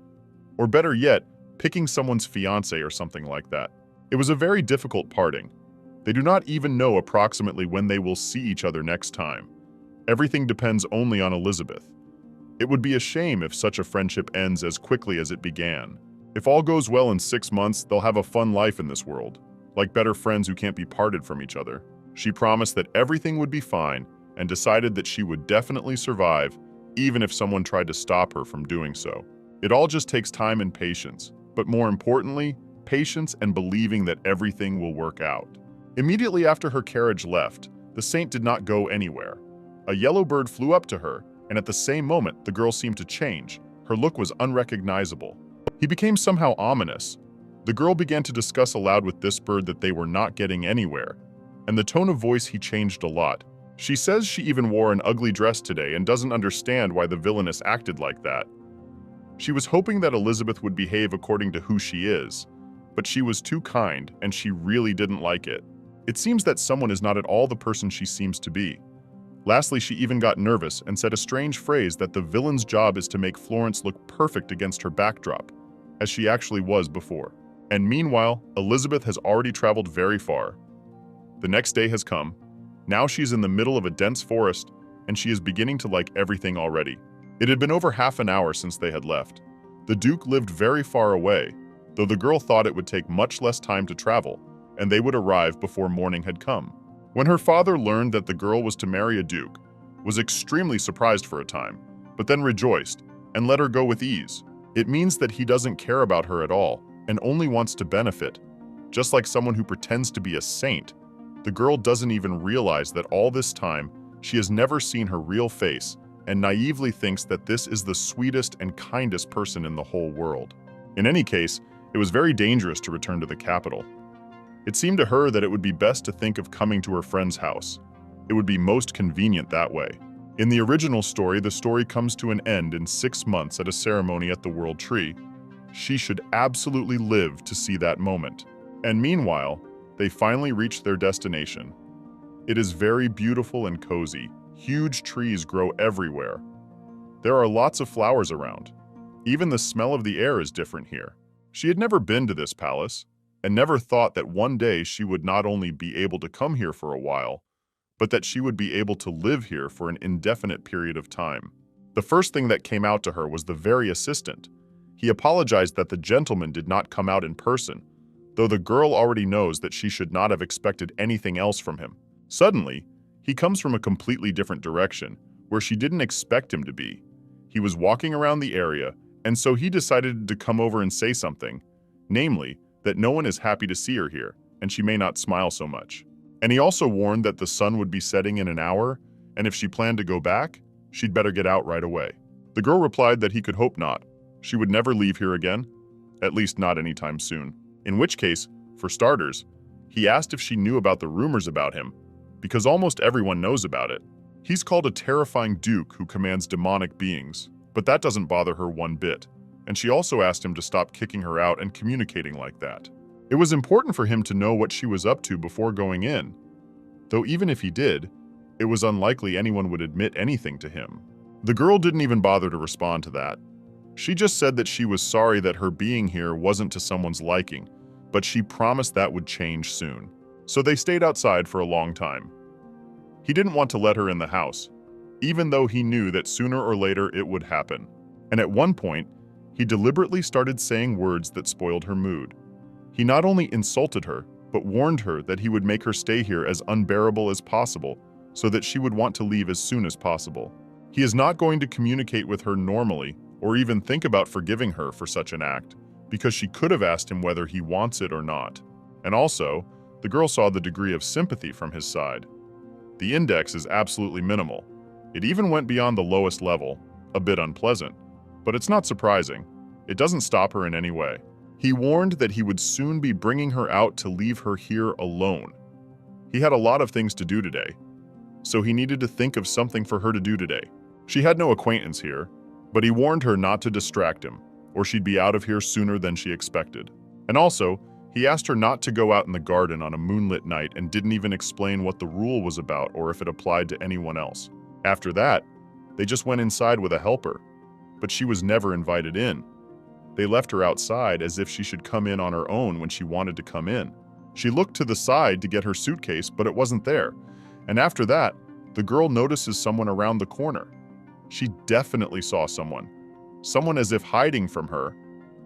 or better yet, picking someone's fiancé or something like that. It was a very difficult parting. They do not even know approximately when they will see each other next time. Everything depends only on Elizabeth. It would be a shame if such a friendship ends as quickly as it began. If all goes well in 6 months, they'll have a fun life in this world, like better friends who can't be parted from each other. She promised that everything would be fine and decided that she would definitely survive, even if someone tried to stop her from doing so. It all just takes time and patience, but more importantly, patience and believing that everything will work out. Immediately after her carriage left, the saint did not go anywhere. A yellow bird flew up to her, and at the same moment, the girl seemed to change. Her look was unrecognizable. He became somehow ominous. The girl began to discuss aloud with this bird that they were not getting anywhere, and the tone of voice he changed a lot. She says she even wore an ugly dress today and doesn't understand why the villainess acted like that. She was hoping that Elizabeth would behave according to who she is, but she was too kind and she really didn't like it. It seems that someone is not at all the person she seems to be. Lastly, she even got nervous and said a strange phrase that the villain's job is to make Florence look perfect against her backdrop, as she actually was before. And meanwhile, Elizabeth has already traveled very far. The next day has come. Now she's in the middle of a dense forest, and she is beginning to like everything already. It had been over half an hour since they had left. The Duke lived very far away, though the girl thought it would take much less time to travel, and they would arrive before morning had come. When her father learned that the girl was to marry a duke, was extremely surprised for a time, but then rejoiced and let her go with ease. It means that he doesn't care about her at all and only wants to benefit. Just like someone who pretends to be a saint, the girl doesn't even realize that all this time she has never seen her real face and naively thinks that this is the sweetest and kindest person in the whole world. In any case, it was very dangerous to return to the capital. It seemed to her that it would be best to think of coming to her friend's house. It would be most convenient that way. In the original story, the story comes to an end in 6 months at a ceremony at the World Tree. She should absolutely live to see that moment. And meanwhile, they finally reach their destination. It is very beautiful and cozy. Huge trees grow everywhere. There are lots of flowers around. Even the smell of the air is different here. She had never been to this palace, and never thought that one day she would not only be able to come here for a while, but that she would be able to live here for an indefinite period of time. The first thing that came out to her was the very assistant. He apologized that the gentleman did not come out in person, though the girl already knows that she should not have expected anything else from him. Suddenly, he comes from a completely different direction, where she didn't expect him to be. He was walking around the area, and so he decided to come over and say something, namely, that no one is happy to see her here, and she may not smile so much. And he also warned that the sun would be setting in an hour, and if she planned to go back, she'd better get out right away. The girl replied that he could hope not. She would never leave here again, at least not anytime soon. In which case, for starters, he asked if she knew about the rumors about him, because almost everyone knows about it. He's called a terrifying duke who commands demonic beings, but that doesn't bother her one bit. And she also asked him to stop kicking her out and communicating like that. It was important for him to know what she was up to before going in, though even if he did, it was unlikely anyone would admit anything to him. The girl didn't even bother to respond to that. She just said that she was sorry that her being here wasn't to someone's liking, but she promised that would change soon. So they stayed outside for a long time. He didn't want to let her in the house, even though he knew that sooner or later it would happen. And at one point, he deliberately started saying words that spoiled her mood. He not only insulted her, but warned her that he would make her stay here as unbearable as possible so that she would want to leave as soon as possible. He is not going to communicate with her normally or even think about forgiving her for such an act, because she could have asked him whether he wants it or not. And also, the girl saw the degree of sympathy from his side. The index is absolutely minimal. It even went beyond the lowest level, a bit unpleasant. But it's not surprising. It doesn't stop her in any way. He warned that he would soon be bringing her out to leave her here alone. He had a lot of things to do today, so he needed to think of something for her to do today. She had no acquaintance here, but he warned her not to distract him, or she'd be out of here sooner than she expected. And also, he asked her not to go out in the garden on a moonlit night and didn't even explain what the rule was about or if it applied to anyone else. After that, they just went inside with a helper, but she was never invited in. They left her outside as if she should come in on her own when she wanted to come in. She looked to the side to get her suitcase, but it wasn't there. And after that, the girl notices someone around the corner. She definitely saw someone. Someone as if hiding from her,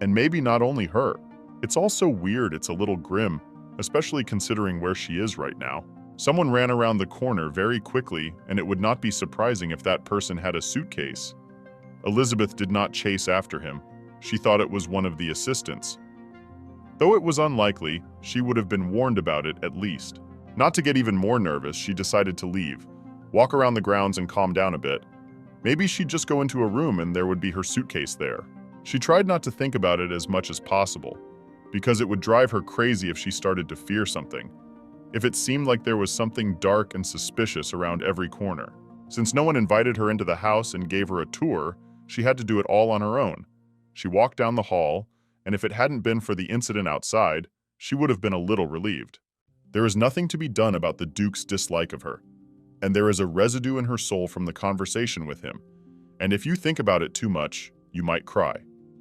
and maybe not only her. It's all so weird, it's a little grim, especially considering where she is right now. Someone ran around the corner very quickly, and it would not be surprising if that person had a suitcase. Elizabeth did not chase after him. She thought it was one of the assistants. Though it was unlikely, she would have been warned about it at least. Not to get even more nervous, she decided to leave, walk around the grounds and calm down a bit. Maybe she'd just go into a room and there would be her suitcase there. She tried not to think about it as much as possible, because it would drive her crazy if she started to fear something, if it seemed like there was something dark and suspicious around every corner. Since no one invited her into the house and gave her a tour, she had to do it all on her own. She walked down the hall, and if it hadn't been for the incident outside, she would have been a little relieved. There is nothing to be done about the Duke's dislike of her, and there is a residue in her soul from the conversation with him, and if you think about it too much, you might cry.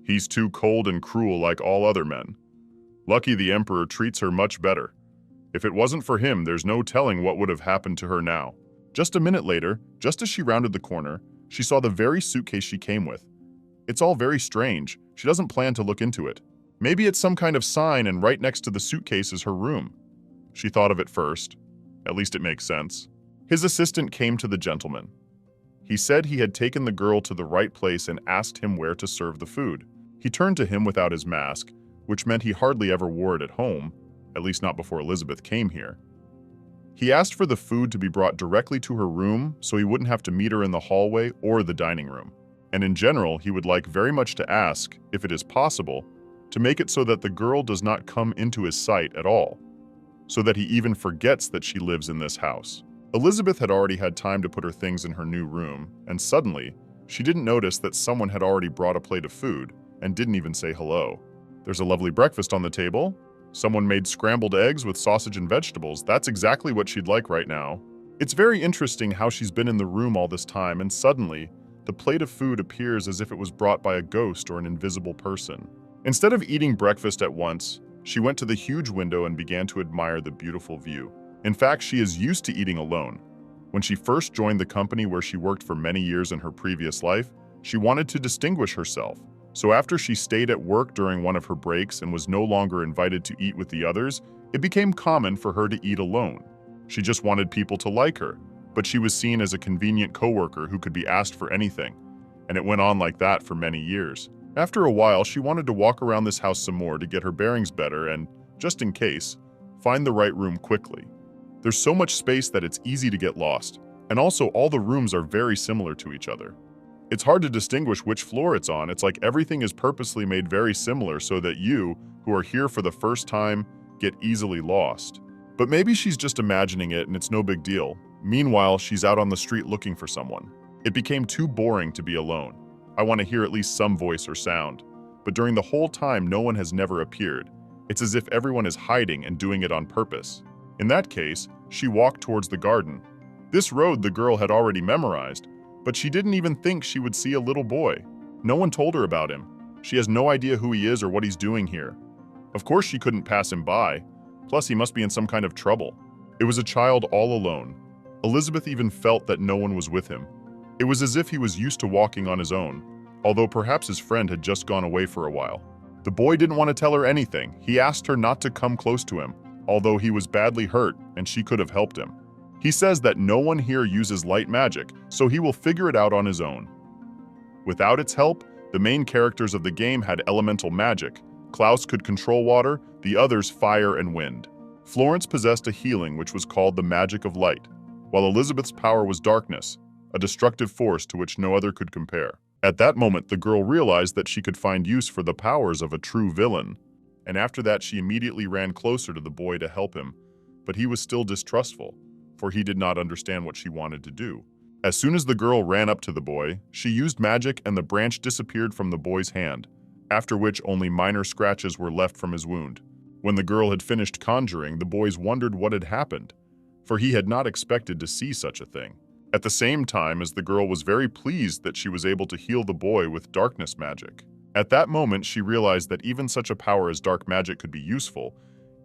He's too cold and cruel like all other men. Lucky the Emperor treats her much better. If it wasn't for him, there's no telling what would have happened to her now. Just a minute later, just as she rounded the corner, she saw the very suitcase she came with. It's all very strange. She doesn't plan to look into it. Maybe it's some kind of sign and right next to the suitcase is her room. She thought of it first. At least it makes sense. His assistant came to the gentleman. He said he had taken the girl to the right place and asked him where to serve the food. He turned to him without his mask, which meant he hardly ever wore it at home, at least not before Elizabeth came here. He asked for the food to be brought directly to her room so he wouldn't have to meet her in the hallway or the dining room. And in general, he would like very much to ask, if it is possible, to make it so that the girl does not come into his sight at all, so that he even forgets that she lives in this house. Elizabeth had already had time to put her things in her new room, and suddenly, she didn't notice that someone had already brought a plate of food and didn't even say hello. There's a lovely breakfast on the table. Someone made scrambled eggs with sausage and vegetables. That's exactly what she'd like right now. It's very interesting how she's been in the room all this time, and suddenly, the plate of food appears as if it was brought by a ghost or an invisible person. Instead of eating breakfast at once, she went to the huge window and began to admire the beautiful view. In fact, she is used to eating alone. When she first joined the company where she worked for many years in her previous life, she wanted to distinguish herself. So after she stayed at work during one of her breaks and was no longer invited to eat with the others, it became common for her to eat alone. She just wanted people to like her, but she was seen as a convenient coworker who could be asked for anything. And it went on like that for many years. After a while, she wanted to walk around this house some more to get her bearings better and, just in case, find the right room quickly. There's so much space that it's easy to get lost, and also all the rooms are very similar to each other. It's hard to distinguish which floor it's on. It's like everything is purposely made very similar so that you, who are here for the first time, get easily lost. But maybe she's just imagining it and it's no big deal. Meanwhile, she's out on the street looking for someone. It became too boring to be alone. I want to hear at least some voice or sound. But during the whole time, no one has never appeared. It's as if everyone is hiding and doing it on purpose. In that case, she walked towards the garden. This road the girl had already memorized, but she didn't even think she would see a little boy. No one told her about him. She has no idea who he is or what he's doing here. Of course she couldn't pass him by. Plus, he must be in some kind of trouble. It was a child all alone. Elizabeth even felt that no one was with him. It was as if he was used to walking on his own, although perhaps his friend had just gone away for a while. The boy didn't want to tell her anything. He asked her not to come close to him, although he was badly hurt and she could have helped him. He says that no one here uses light magic, so he will figure it out on his own. Without its help, the main characters of the game had elemental magic. Klaus could control water, the others fire and wind. Florence possessed a healing which was called the magic of light, while Elizabeth's power was darkness, a destructive force to which no other could compare. At that moment, the girl realized that she could find use for the powers of a true villain, and after that she immediately ran closer to the boy to help him, but he was still distrustful, for he did not understand what she wanted to do. As soon as the girl ran up to the boy, she used magic and the branch disappeared from the boy's hand, after which only minor scratches were left from his wound. When the girl had finished conjuring, the boys wondered what had happened, for he had not expected to see such a thing. At the same time as the girl was very pleased that she was able to heal the boy with darkness magic. At that moment, she realized that even such a power as dark magic could be useful.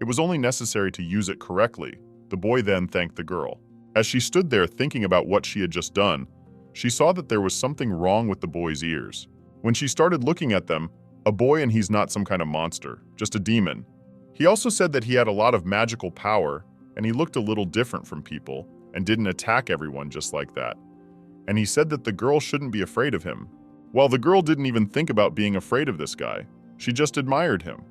It was only necessary to use it correctly. The boy then thanked the girl. As she stood there thinking about what she had just done, she saw that there was something wrong with the boy's ears. When she started looking at them, a boy, and he's not some kind of monster, just a demon. He also said that he had a lot of magical power, and he looked a little different from people, and didn't attack everyone just like that. And he said that the girl shouldn't be afraid of him. While the girl didn't even think about being afraid of this guy, she just admired him.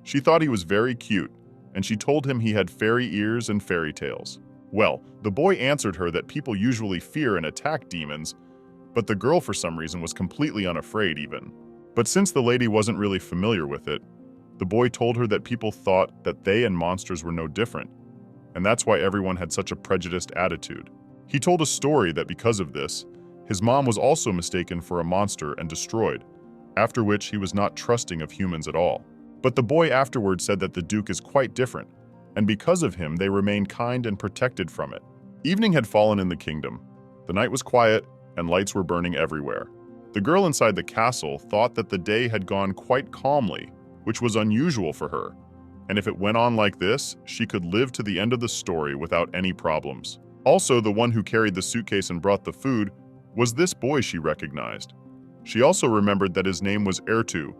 She thought he was very cute, and she told him he had fairy ears and fairy tales. Well, the boy answered her that people usually fear and attack demons, but the girl for some reason was completely unafraid even. But since the lady wasn't really familiar with it, the boy told her that people thought that they and monsters were no different, and that's why everyone had such a prejudiced attitude. He told a story that because of this, his mom was also mistaken for a monster and destroyed, after which he was not trusting of humans at all. But the boy afterwards said that the Duke is quite different, and because of him they remained kind and protected from it. Evening had fallen in the kingdom. The night was quiet, and lights were burning everywhere. The girl inside the castle thought that the day had gone quite calmly, which was unusual for her, and if it went on like this, she could live to the end of the story without any problems. Also, the one who carried the suitcase and brought the food was this boy she recognized. She also remembered that his name was Ertu,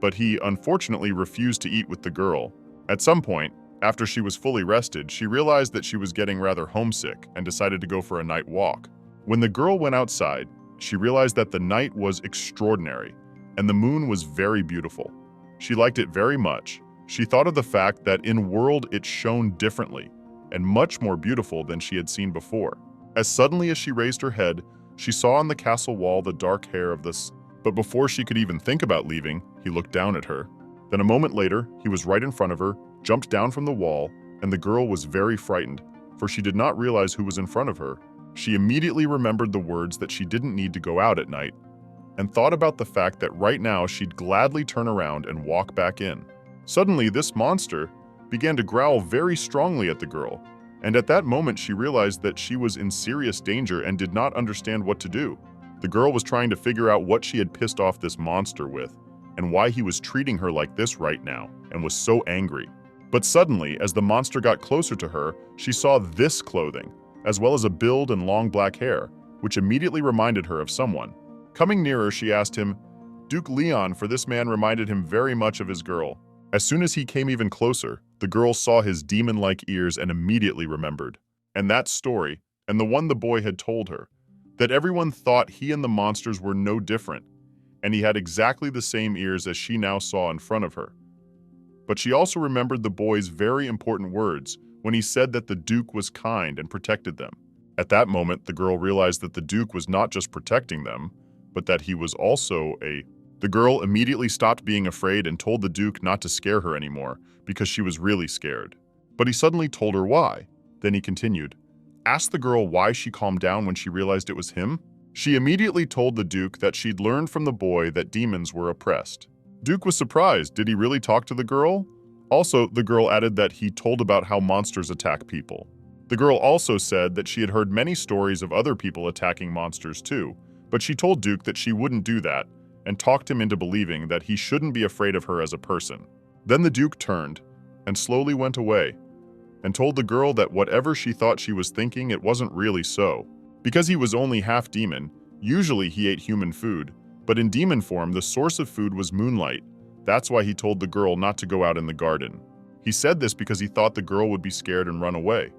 but he unfortunately refused to eat with the girl. At some point, after she was fully rested, she realized that she was getting rather homesick and decided to go for a night walk. When the girl went outside, she realized that the night was extraordinary, and the moon was very beautiful. She liked it very much. She thought of the fact that in world it shone differently, and much more beautiful than she had seen before. As suddenly as she raised her head, she saw on the castle wall the dark hair of this. But before she could even think about leaving, he looked down at her. Then a moment later, he was right in front of her, jumped down from the wall, and the girl was very frightened, for she did not realize who was in front of her. She immediately remembered the words that she didn't need to go out at night, and thought about the fact that right now she'd gladly turn around and walk back in. Suddenly, this monster began to growl very strongly at the girl, and at that moment she realized that she was in serious danger and did not understand what to do. The girl was trying to figure out what she had pissed off this monster with, and why he was treating her like this right now, and was so angry. But suddenly, as the monster got closer to her, she saw this clothing, as well as a build and long black hair, which immediately reminded her of someone. Coming nearer, she asked him, Duke Leon, for this man reminded him very much of his girl. As soon as he came even closer, the girl saw his demon-like ears and immediately remembered. And that story, and the one the boy had told her, that everyone thought he and the monsters were no different, and he had exactly the same ears as she now saw in front of her. But she also remembered the boy's very important words when he said that the Duke was kind and protected them. At that moment, the girl realized that the Duke was not just protecting them, but that he was also a... The girl immediately stopped being afraid and told the Duke not to scare her anymore because she was really scared. But he suddenly told her why. Then he continued, asked the girl why she calmed down when she realized it was him. She immediately told the Duke that she'd learned from the boy that demons were oppressed. Duke was surprised. Did he really talk to the girl? Also, the girl added that he told about how monsters attack people. The girl also said that she had heard many stories of other people attacking monsters too, but she told Duke that she wouldn't do that and talked him into believing that he shouldn't be afraid of her as a person. Then the Duke turned and slowly went away and told the girl that whatever she thought she was thinking, it wasn't really so. Because he was only half demon, usually he ate human food, but in demon form, the source of food was moonlight. That's why he told the girl not to go out in the garden. He said this because he thought the girl would be scared and run away.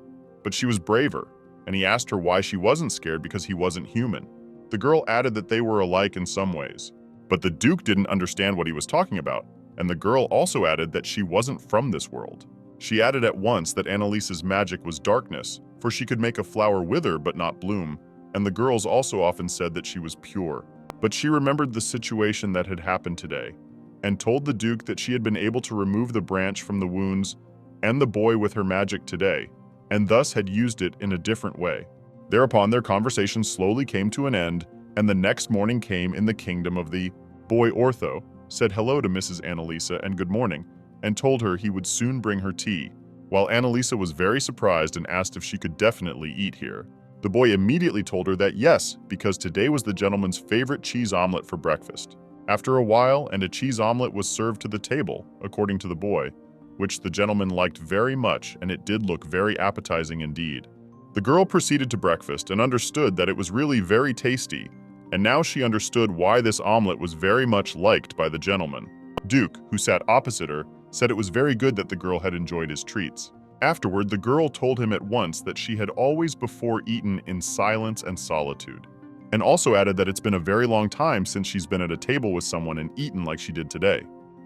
But she was braver, and he asked her why she wasn't scared because he wasn't human. The girl added that they were alike in some ways. But the Duke didn't understand what he was talking about, and the girl also added that she wasn't from this world. She added at once that Annalise's magic was darkness, for she could make a flower wither but not bloom, and the girls also often said that she was pure. But she remembered the situation that had happened today, and told the Duke that she had been able to remove the branch from the wounds and the boy with her magic today, and thus had used it in a different way. Thereupon their conversation slowly came to an end, and the next morning came in the kingdom of the boy. Ortho said hello to Mrs. Annalisa and good morning, and told her he would soon bring her tea, while Annalisa was very surprised and asked if she could definitely eat here. The boy immediately told her that yes, because today was the gentleman's favorite cheese omelet for breakfast. After a while, and a cheese omelet was served to the table, according to the boy, which the gentleman liked very much, and it did look very appetizing indeed. The girl proceeded to breakfast and understood that it was really very tasty, and now she understood why this omelet was very much liked by the gentleman. Duke, who sat opposite her, said it was very good that the girl had enjoyed his treats. Afterward, the girl told him at once that she had always before eaten in silence and solitude, and also added that it's been a very long time since she's been at a table with someone and eaten like she did today.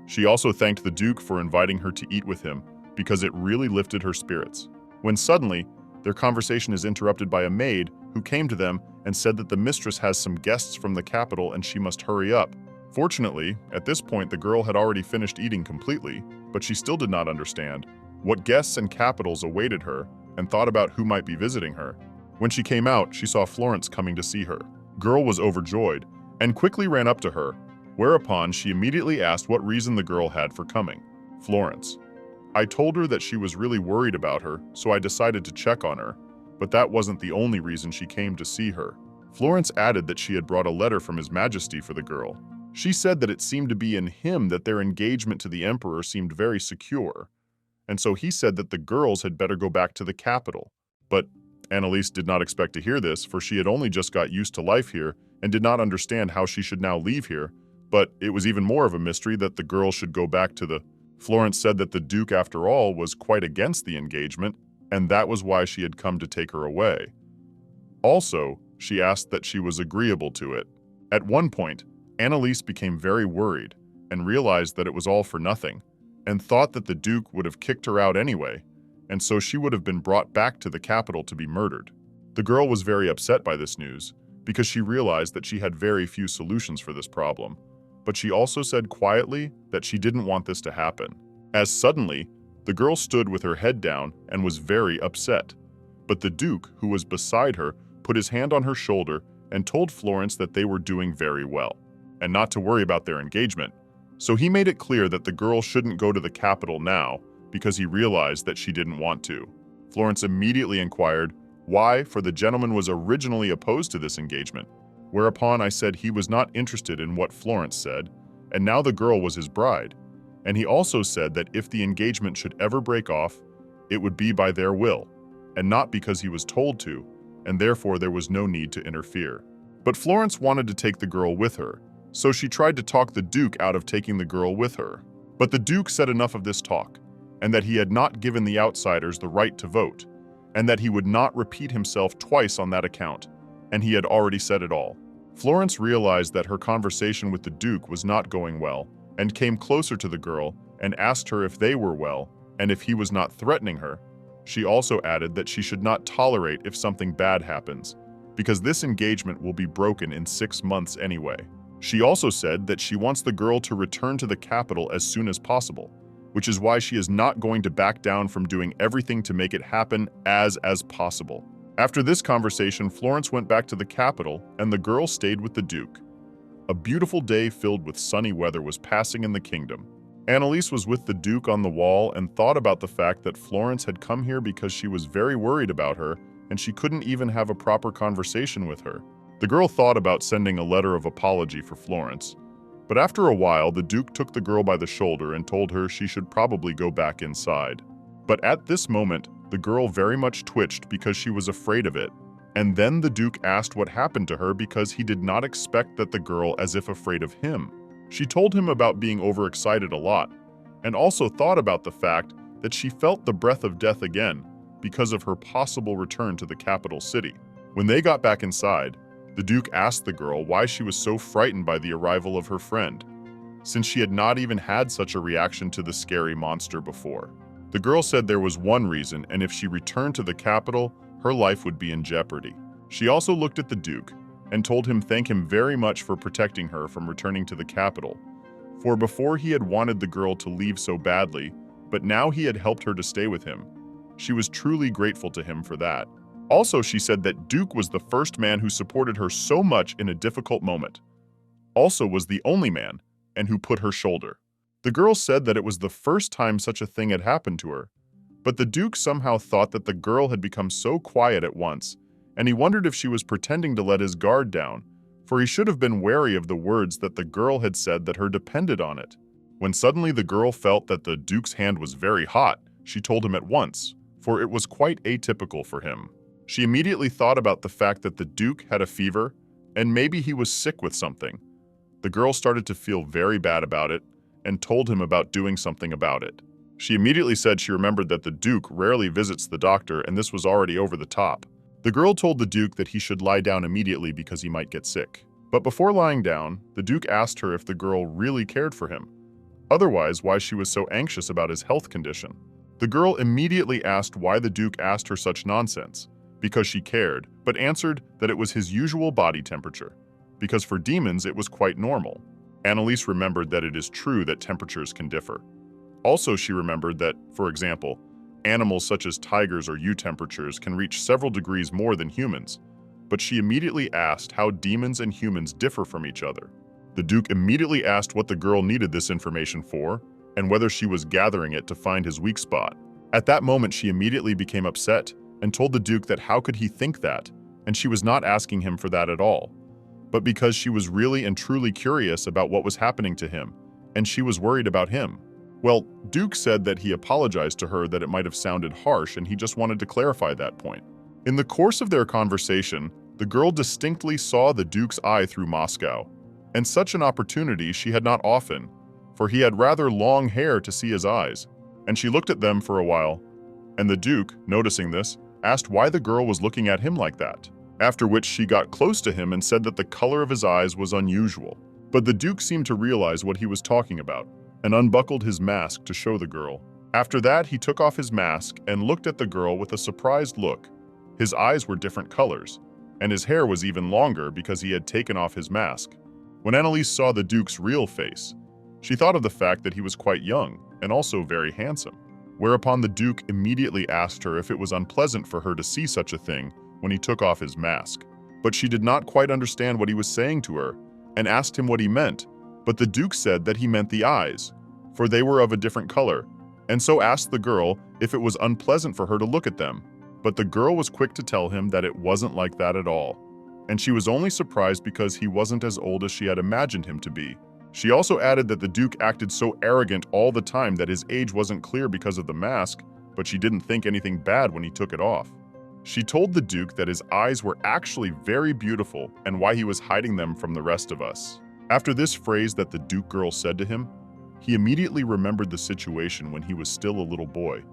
She also thanked the Duke for inviting her to eat with him, because it really lifted her spirits. When suddenly, their conversation is interrupted by a maid who came to them and said that the mistress has some guests from the capital and she must hurry up. Fortunately, at this point the girl had already finished eating completely, but she still did not understand what guests and capitals awaited her and thought about who might be visiting her. When she came out, she saw Florence coming to see her. Girl was overjoyed and quickly ran up to her, whereupon she immediately asked what reason the girl had for coming. Florence: I told her that she was really worried about her, so I decided to check on her, but that wasn't the only reason she came to see her. Florence added that she had brought a letter from His Majesty for the girl. She said that it seemed to be in him that their engagement to the emperor seemed very secure, and so he said that the girls had better go back to the capital. But Annalise did not expect to hear this, for she had only just got used to life here and did not understand how she should now leave here, but it was even more of a mystery that the girls should go back to the... Florence said that the Duke, after all, was quite against the engagement, and that was why she had come to take her away. Also, she asked that she was agreeable to it. At one point, Annalise became very worried and realized that it was all for nothing, and thought that the Duke would have kicked her out anyway, and so she would have been brought back to the capital to be murdered. The girl was very upset by this news, because she realized that she had very few solutions for this problem, but she also said quietly that she didn't want this to happen. As suddenly, the girl stood with her head down and was very upset. But the Duke, who was beside her, put his hand on her shoulder and told Florence that they were doing very well, and not to worry about their engagement. So he made it clear that the girl shouldn't go to the capital now, because he realized that she didn't want to. Florence immediately inquired why, for the gentleman was originally opposed to this engagement, whereupon I said he was not interested in what Florence said, and now the girl was his bride. And he also said that if the engagement should ever break off, it would be by their will, and not because he was told to, and therefore there was no need to interfere. But Florence wanted to take the girl with her, so she tried to talk the Duke out of taking the girl with her. But the Duke said enough of this talk, and that he had not given the outsiders the right to vote, and that he would not repeat himself twice on that account, and he had already said it all. Florence realized that her conversation with the Duke was not going well, and came closer to the girl and asked her if they were well, and if he was not threatening her. She also added that she should not tolerate if something bad happens, because this engagement will be broken in 6 months anyway. She also said that she wants the girl to return to the capital as soon as possible, which is why she is not going to back down from doing everything to make it happen as possible. After this conversation, Florence went back to the capital, and the girl stayed with the Duke. A beautiful day filled with sunny weather was passing in the kingdom. Annalise was with the Duke on the wall and thought about the fact that Florence had come here because she was very worried about her, and she couldn't even have a proper conversation with her. The girl thought about sending a letter of apology for Florence, but after a while the Duke took the girl by the shoulder and told her she should probably go back inside. But at this moment, the girl very much twitched because she was afraid of it, and then the Duke asked what happened to her because he did not expect that the girl as if afraid of him. She told him about being overexcited a lot, and also thought about the fact that she felt the breath of death again because of her possible return to the capital city. When they got back inside, the Duke asked the girl why she was so frightened by the arrival of her friend, since she had not even had such a reaction to the scary monster before. The girl said there was one reason, and if she returned to the capital, her life would be in jeopardy. She also looked at the Duke and told him thank him very much for protecting her from returning to the capital, for before he had wanted the girl to leave so badly, but now he had helped her to stay with him. She was truly grateful to him for that. Also, she said that Duke was the first man who supported her so much in a difficult moment. Also was the only man, and who put her shoulder. The girl said that it was the first time such a thing had happened to her, but the Duke somehow thought that the girl had become so quiet at once, and he wondered if she was pretending to let his guard down, for he should have been wary of the words that the girl had said that her depended on it. When suddenly the girl felt that the Duke's hand was very hot, she told him at once, for it was quite atypical for him. She immediately thought about the fact that the Duke had a fever, and maybe he was sick with something. The girl started to feel very bad about it, and told him about doing something about it. She immediately said she remembered that the Duke rarely visits the doctor, and this was already over the top. The girl told the Duke that he should lie down immediately because he might get sick. But before lying down, the Duke asked her if the girl really cared for him. Otherwise, why she was so anxious about his health condition. The girl immediately asked why the Duke asked her such nonsense, because she cared, but answered that it was his usual body temperature, because for demons it was quite normal. Annalise remembered that it is true that temperatures can differ. Also, she remembered that, for example, animals such as tigers or temperatures can reach several degrees more than humans, but she immediately asked how demons and humans differ from each other. The Duke immediately asked what the girl needed this information for, and whether she was gathering it to find his weak spot. At that moment, she immediately became upset and told the Duke that how could he think that, and she was not asking him for that at all, but because she was really and truly curious about what was happening to him, and she was worried about him. Well, Duke said that he apologized to her, that it might have sounded harsh, and he just wanted to clarify that point. In the course of their conversation, the girl distinctly saw the Duke's eye through Moscow, and such an opportunity she had not often, for he had rather long hair to see his eyes, and she looked at them for a while, and the Duke, noticing this, asked why the girl was looking at him like that, after which she got close to him and said that the color of his eyes was unusual. But the Duke seemed to realize what he was talking about, and unbuckled his mask to show the girl. After that, he took off his mask and looked at the girl with a surprised look. His eyes were different colors, and his hair was even longer because he had taken off his mask. When Annalise saw the Duke's real face, she thought of the fact that he was quite young and also very handsome, whereupon the Duke immediately asked her if it was unpleasant for her to see such a thing when he took off his mask. But she did not quite understand what he was saying to her and asked him what he meant, but the Duke said that he meant the eyes, for they were of a different color, and so asked the girl if it was unpleasant for her to look at them. But the girl was quick to tell him that it wasn't like that at all, and she was only surprised because he wasn't as old as she had imagined him to be. She also added that the Duke acted so arrogant all the time that his age wasn't clear because of the mask, but she didn't think anything bad when he took it off. She told the Duke that his eyes were actually very beautiful and why he was hiding them from the rest of us. After this phrase that the Duke girl said to him, he immediately remembered the situation when he was still a little boy,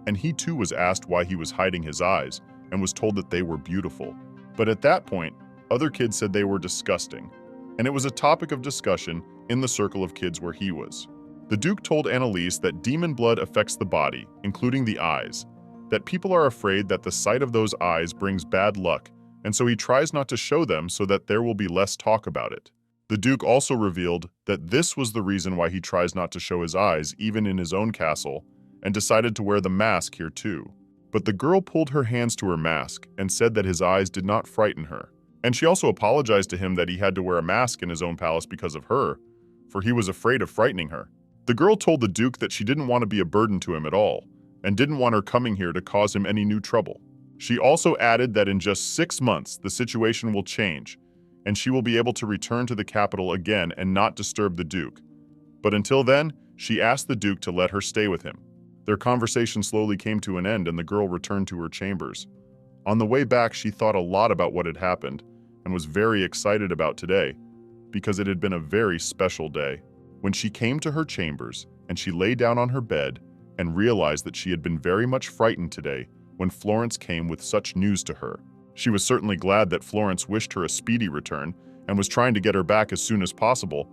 and he too was asked why he was hiding his eyes and was told that they were beautiful. But at that point, other kids said they were disgusting, and it was a topic of discussion in the circle of kids where he was. The Duke told Annalise that demon blood affects the body, including the eyes, that people are afraid that the sight of those eyes brings bad luck, and so he tries not to show them so that there will be less talk about it. The Duke also revealed that this was the reason why he tries not to show his eyes even in his own castle, and decided to wear the mask here too. But the girl pulled her hands to her mask and said that his eyes did not frighten her. And she also apologized to him that he had to wear a mask in his own palace because of her, for he was afraid of frightening her. The girl told the Duke that she didn't want to be a burden to him at all, and didn't want her coming here to cause him any new trouble. She also added that in just 6 months the situation will change, and she will be able to return to the capital again and not disturb the Duke. But until then, she asked the Duke to let her stay with him. Their conversation slowly came to an end and the girl returned to her chambers. On the way back, she thought a lot about what had happened and was very excited about today, because it had been a very special day. When she came to her chambers and she lay down on her bed, and realized that she had been very much frightened today when Florence came with such news to her. She was certainly glad that Florence wished her a speedy return and was trying to get her back as soon as possible,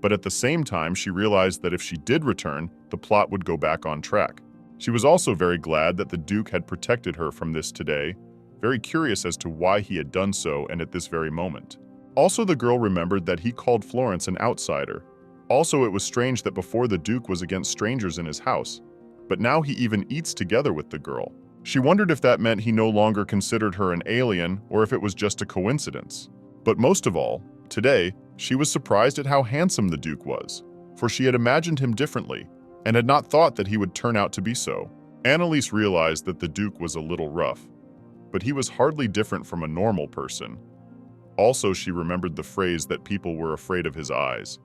but at the same time she realized that if she did return, the plot would go back on track. She was also very glad that the Duke had protected her from this today, very curious as to why he had done so and at this very moment. Also, the girl remembered that he called Florence an outsider. Also, it was strange that before the Duke was against strangers in his house, but now he even eats together with the girl. She wondered if that meant he no longer considered her an alien or if it was just a coincidence. But most of all, today, she was surprised at how handsome the Duke was, for she had imagined him differently and had not thought that he would turn out to be so. Annalise realized that the Duke was a little rough, but he was hardly different from a normal person. Also, she remembered the phrase that people were afraid of his eyes.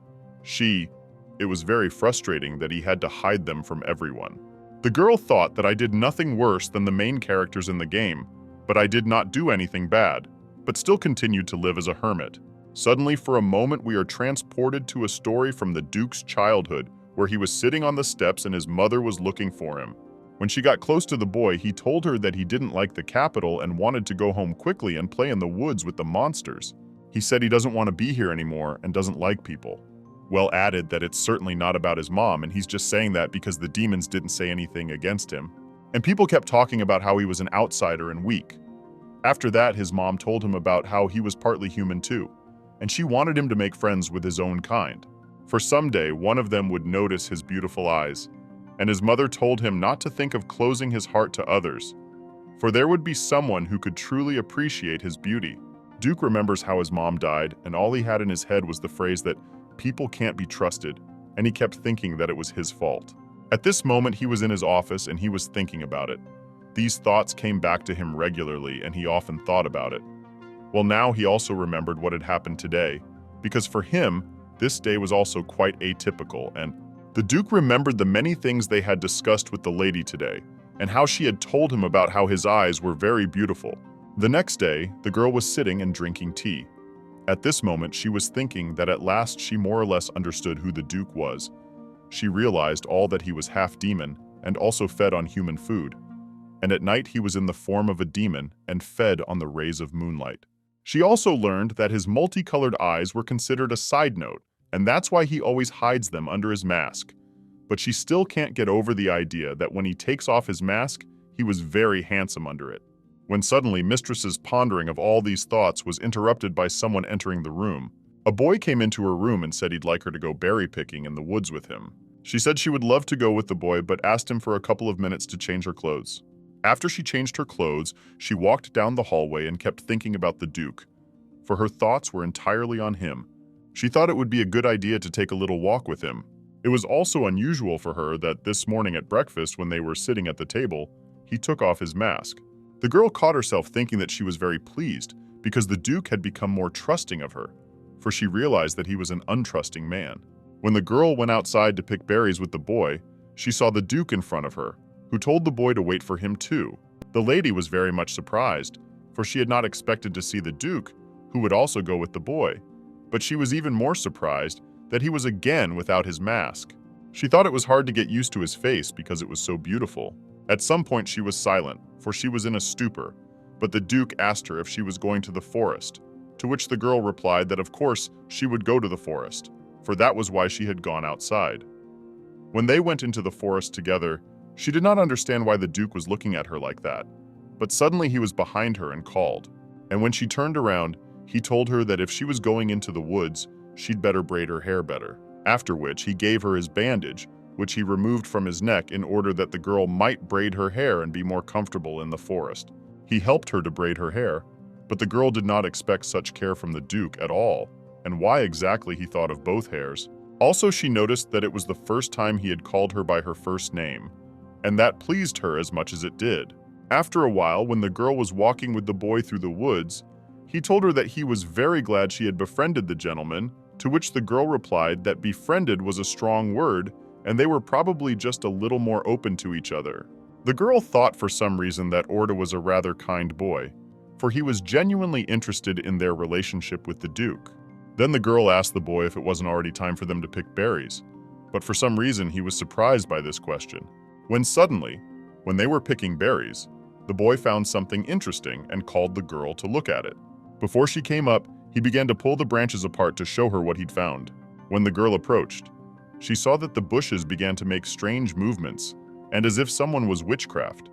It was very frustrating that he had to hide them from everyone. The girl thought that I did nothing worse than the main characters in the game, but I did not do anything bad, but still continued to live as a hermit. Suddenly, for a moment, we are transported to a story from the Duke's childhood, where he was sitting on the steps and his mother was looking for him. When she got close to the boy, he told her that he didn't like the capital and wanted to go home quickly and play in the woods with the monsters. He said he doesn't want to be here anymore and doesn't like people. Well, added that it's certainly not about his mom, and he's just saying that because the demons didn't say anything against him. And people kept talking about how he was an outsider and weak. After that, his mom told him about how he was partly human too, and she wanted him to make friends with his own kind. For someday, one of them would notice his beautiful eyes, and his mother told him not to think of closing his heart to others, for there would be someone who could truly appreciate his beauty. Duke remembers how his mom died, and all he had in his head was the phrase that people can't be trusted, and he kept thinking that it was his fault. At this moment, he was in his office and he was thinking about it. These thoughts came back to him regularly, and he often thought about it. Well, now he also remembered what had happened today, because for him, this day was also quite atypical, and the Duke remembered the many things they had discussed with the lady today, and how she had told him about how his eyes were very beautiful. The next day, the girl was sitting and drinking tea. At this moment, she was thinking that at last she more or less understood who the Duke was. She realized all that he was half demon and also fed on human food. And at night he was in the form of a demon and fed on the rays of moonlight. She also learned that his multicolored eyes were considered a side note, and that's why he always hides them under his mask. But she still can't get over the idea that when he takes off his mask, he was very handsome under it. When suddenly Mistress's pondering of all these thoughts was interrupted by someone entering the room. A boy came into her room and said he'd like her to go berry picking in the woods with him. She said she would love to go with the boy, but asked him for a couple of minutes to change her clothes. After she changed her clothes, she walked down the hallway and kept thinking about the Duke, for her thoughts were entirely on him. She thought it would be a good idea to take a little walk with him. It was also unusual for her that this morning at breakfast, when they were sitting at the table, he took off his mask. The girl caught herself thinking that she was very pleased because the Duke had become more trusting of her, for she realized that he was an untrusting man. When the girl went outside to pick berries with the boy, she saw the Duke in front of her, who told the boy to wait for him too. The lady was very much surprised, for she had not expected to see the Duke, who would also go with the boy. But she was even more surprised that he was again without his mask. She thought it was hard to get used to his face because it was so beautiful. At some point she was silent, for she was in a stupor, but the Duke asked her if she was going to the forest, to which the girl replied that of course she would go to the forest, for that was why she had gone outside. When they went into the forest together, she did not understand why the Duke was looking at her like that, but suddenly he was behind her and called, and when she turned around, he told her that if she was going into the woods, she'd better braid her hair better, after which he gave her his bandage, which he removed from his neck in order that the girl might braid her hair and be more comfortable in the forest. He helped her to braid her hair, but the girl did not expect such care from the Duke at all, and why exactly he thought of both hairs. Also, she noticed that it was the first time he had called her by her first name, and that pleased her as much as it did. After a while, when the girl was walking with the boy through the woods, he told her that he was very glad she had befriended the gentleman, to which the girl replied that befriended was a strong word, and they were probably just a little more open to each other. The girl thought for some reason that Orda was a rather kind boy, for he was genuinely interested in their relationship with the Duke. Then the girl asked the boy if it wasn't already time for them to pick berries, but for some reason he was surprised by this question. When suddenly, when they were picking berries, the boy found something interesting and called the girl to look at it. Before she came up, he began to pull the branches apart to show her what he'd found. When the girl approached, she saw that the bushes began to make strange movements, and as if someone was witchcraft.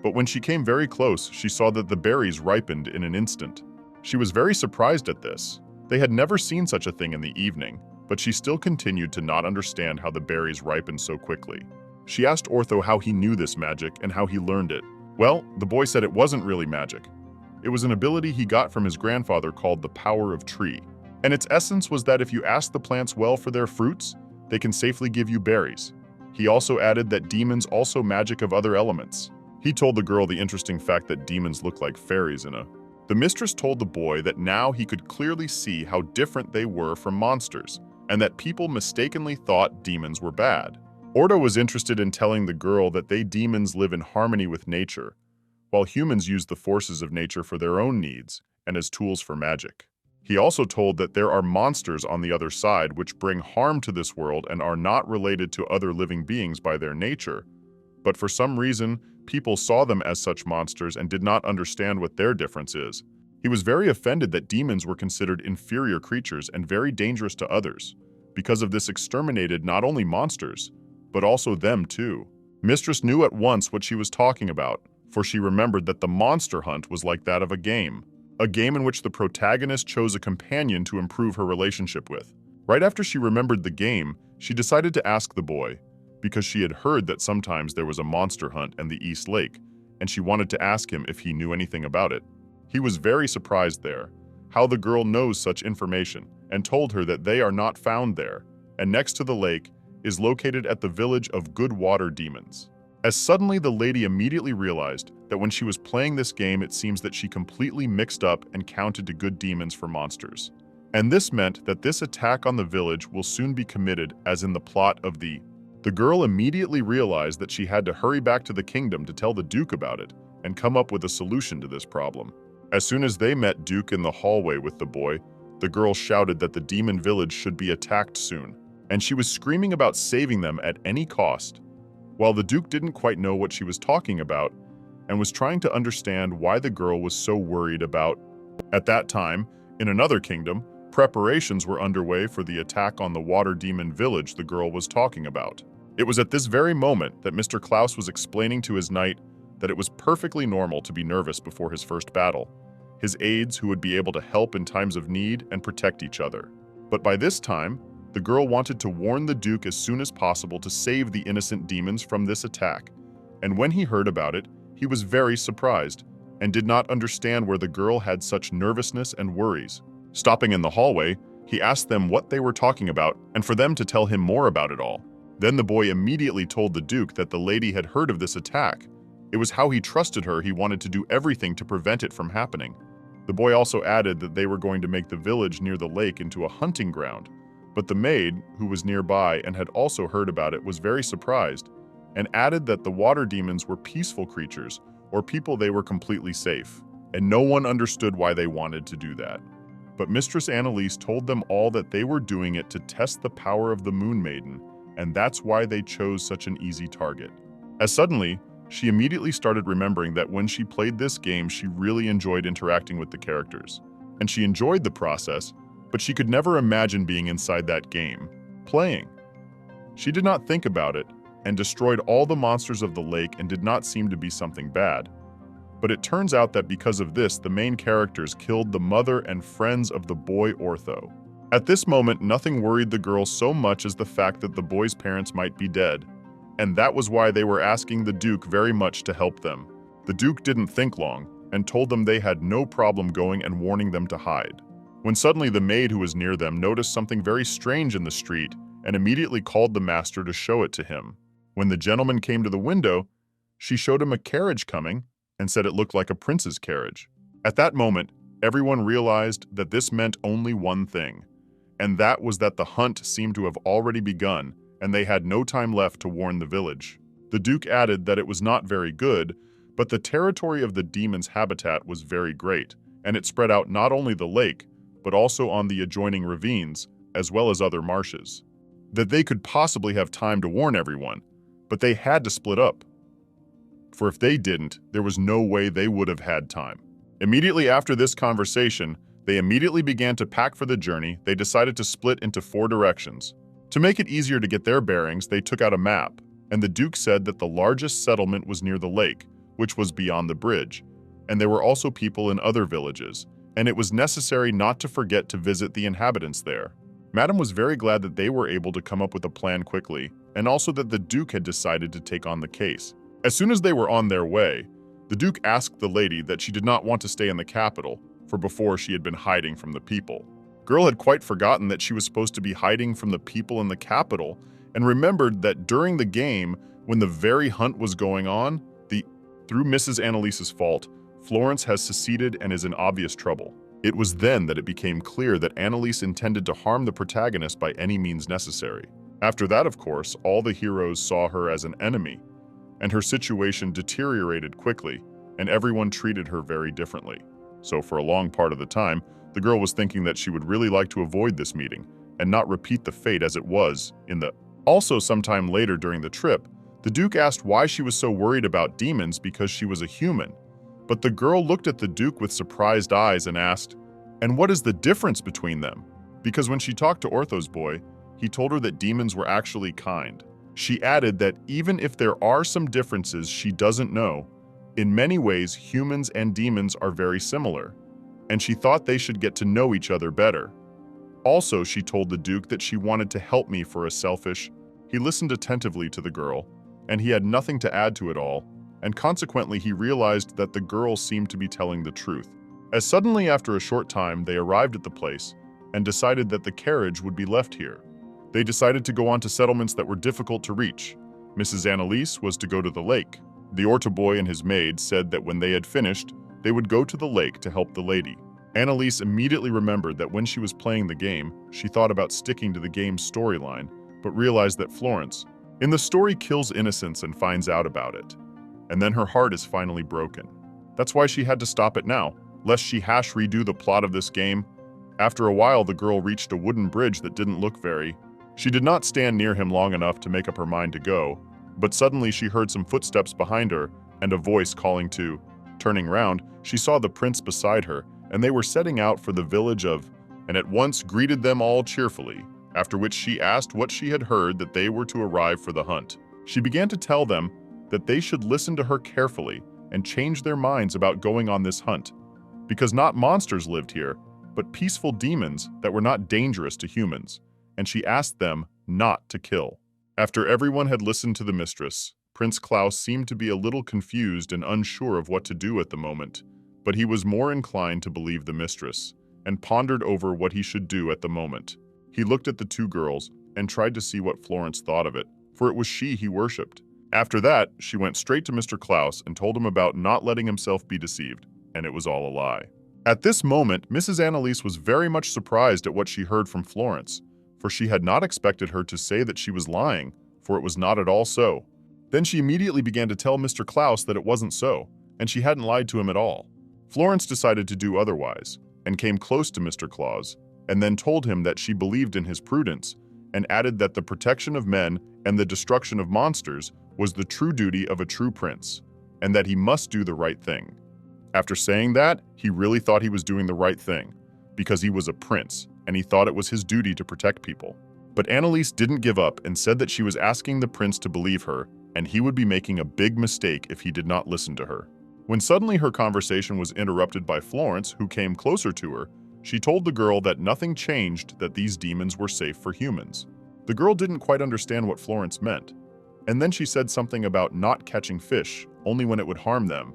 But when she came very close, she saw that the berries ripened in an instant. She was very surprised at this. They had never seen such a thing in the evening, but she still continued to not understand how the berries ripened so quickly. She asked Ortho how he knew this magic and how he learned it. Well, the boy said it wasn't really magic. It was an ability he got from his grandfather called the power of tree. And its essence was that if you ask the plants well for their fruits, they can safely give you berries. He also added that demons also magic of other elements. He told the girl the interesting fact that demons look like fairies in a... The mistress told the boy that now he could clearly see how different they were from monsters, and that people mistakenly thought demons were bad. Ordo was interested in telling the girl that they demons live in harmony with nature, while humans use the forces of nature for their own needs and as tools for magic. He also told that there are monsters on the other side which bring harm to this world and are not related to other living beings by their nature, but for some reason, people saw them as such monsters and did not understand what their difference is. He was very offended that demons were considered inferior creatures and very dangerous to others. Because of this, exterminated not only monsters, but also them too. Mistress knew at once what she was talking about, for she remembered that the monster hunt was like that of a game in which the protagonist chose a companion to improve her relationship with. Right after she remembered the game, she decided to ask the boy, because she had heard that sometimes there was a monster hunt in the East Lake, and she wanted to ask him if he knew anything about it. He was very surprised there, how the girl knows such information, and told her that they are not found there, and next to the lake is located at the village of good water demons. As suddenly the lady immediately realized that when she was playing this game, it seems that she completely mixed up and counted to good demons for monsters. And this meant that this attack on the village will soon be committed as in the plot of the girl immediately realized that she had to hurry back to the kingdom to tell the Duke about it and come up with a solution to this problem. As soon as they met Duke in the hallway with the boy, the girl shouted that the demon village should be attacked soon, and she was screaming about saving them at any cost. While the Duke didn't quite know what she was talking about and was trying to understand why the girl was so worried about. At that time, in another kingdom, preparations were underway for the attack on the water demon village the girl was talking about. It was at this very moment that Mr. Klaus was explaining to his knight that it was perfectly normal to be nervous before his first battle, his aides who would be able to help in times of need and protect each other. But by this time, the girl wanted to warn the Duke as soon as possible to save the innocent demons from this attack, and when he heard about it, he was very surprised and did not understand where the girl had such nervousness and worries. Stopping in the hallway, he asked them what they were talking about and for them to tell him more about it all. Then the boy immediately told the Duke that the lady had heard of this attack. It was how he trusted her he wanted to do everything to prevent it from happening. The boy also added that they were going to make the village near the lake into a hunting ground. But the maid, who was nearby and had also heard about it, was very surprised and added that the water demons were peaceful creatures or people they were completely safe, and no one understood why they wanted to do that. But Mistress Annalise told them all that they were doing it to test the power of the Moon Maiden, and that's why they chose such an easy target. As suddenly, she immediately started remembering that when she played this game, she really enjoyed interacting with the characters. And she enjoyed the process, but she could never imagine being inside that game, playing. She did not think about it, and destroyed all the monsters of the lake and did not seem to be something bad. But it turns out that because of this, the main characters killed the mother and friends of the boy Ortho. At this moment, nothing worried the girl so much as the fact that the boy's parents might be dead, and that was why they were asking the Duke very much to help them. The Duke didn't think long, and told them they had no problem going and warning them to hide. When suddenly the maid who was near them noticed something very strange in the street and immediately called the master to show it to him. When the gentleman came to the window, she showed him a carriage coming and said it looked like a prince's carriage. At that moment, everyone realized that this meant only one thing, and that was that the hunt seemed to have already begun and they had no time left to warn the village. The Duke added that it was not very good, but the territory of the demon's habitat was very great, and it spread out not only the lake, but also on the adjoining ravines, as well as other marshes. That they could possibly have time to warn everyone, but they had to split up. For if they didn't, there was no way they would have had time. Immediately after this conversation, they immediately began to pack for the journey. They decided to split into 4 directions. To make it easier to get their bearings, they took out a map, and the Duke said that the largest settlement was near the lake, which was beyond the bridge, and there were also people in other villages, and it was necessary not to forget to visit the inhabitants there. Madame was very glad that they were able to come up with a plan quickly, and also that the Duke had decided to take on the case. As soon as they were on their way, the Duke asked the lady that she did not want to stay in the capital, for before she had been hiding from the people. Girl had quite forgotten that she was supposed to be hiding from the people in the capital, and remembered that during the game, when the very hunt was going on, through Mrs. Annalise's fault, Florence has seceded and is in obvious trouble. It was then that it became clear that Annalise intended to harm the protagonist by any means necessary. After that, of course, all the heroes saw her as an enemy, and her situation deteriorated quickly, and everyone treated her very differently. So for a long part of the time, the girl was thinking that she would really like to avoid this meeting and not repeat the fate as it was in the... Also, sometime later during the trip, the Duke asked why she was so worried about demons because she was a human. But the girl looked at the Duke with surprised eyes and asked, "And what is the difference between them?" Because when she talked to Ortho's boy, he told her that demons were actually kind. She added that even if there are some differences she doesn't know, in many ways humans and demons are very similar, and she thought they should get to know each other better. Also, she told the Duke that she wanted to help me for a selfish... He listened attentively to the girl, and he had nothing to add to it all, and consequently he realized that the girl seemed to be telling the truth. As suddenly after a short time they arrived at the place and decided that the carriage would be left here. They decided to go on to settlements that were difficult to reach. Mrs. Annalise was to go to the lake. The Orta boy and his maid said that when they had finished, they would go to the lake to help the lady. Annalise immediately remembered that when she was playing the game, she thought about sticking to the game's storyline, but realized that Florence, in the story, kills innocents and finds out about it. And then her heart is finally broken. That's why she had to stop it now, lest she redo the plot of this game. After a while, the girl reached a wooden bridge that didn't look very... She did not stand near him long enough to make up her mind to go, but suddenly she heard some footsteps behind her and a voice calling to... Turning round, she saw the prince beside her, and they were setting out for the village of... and at once greeted them all cheerfully, after which she asked what she had heard that they were to arrive for the hunt. She began to tell them that they should listen to her carefully and change their minds about going on this hunt, because not monsters lived here, but peaceful demons that were not dangerous to humans, and she asked them not to kill. After everyone had listened to the mistress, Prince Klaus seemed to be a little confused and unsure of what to do at the moment, but he was more inclined to believe the mistress, and pondered over what he should do at the moment. He looked at the 2 girls and tried to see what Florence thought of it, for it was she he worshipped. After that, she went straight to Mr. Klaus and told him about not letting himself be deceived, and it was all a lie. At this moment, Mrs. Annalise was very much surprised at what she heard from Florence, for she had not expected her to say that she was lying, for it was not at all so. Then she immediately began to tell Mr. Klaus that it wasn't so, and she hadn't lied to him at all. Florence decided to do otherwise, and came close to Mr. Klaus, and then told him that she believed in his prudence, and added that the protection of men and the destruction of monsters was the true duty of a true prince, and that he must do the right thing. After saying that, he really thought he was doing the right thing, because he was a prince, and he thought it was his duty to protect people. But Annalise didn't give up and said that she was asking the prince to believe her, and he would be making a big mistake if he did not listen to her. When suddenly her conversation was interrupted by Florence, who came closer to her, she told the girl that nothing changed, that these demons were safe for humans. The girl didn't quite understand what Florence meant, and then she said something about not catching fish, only when it would harm them,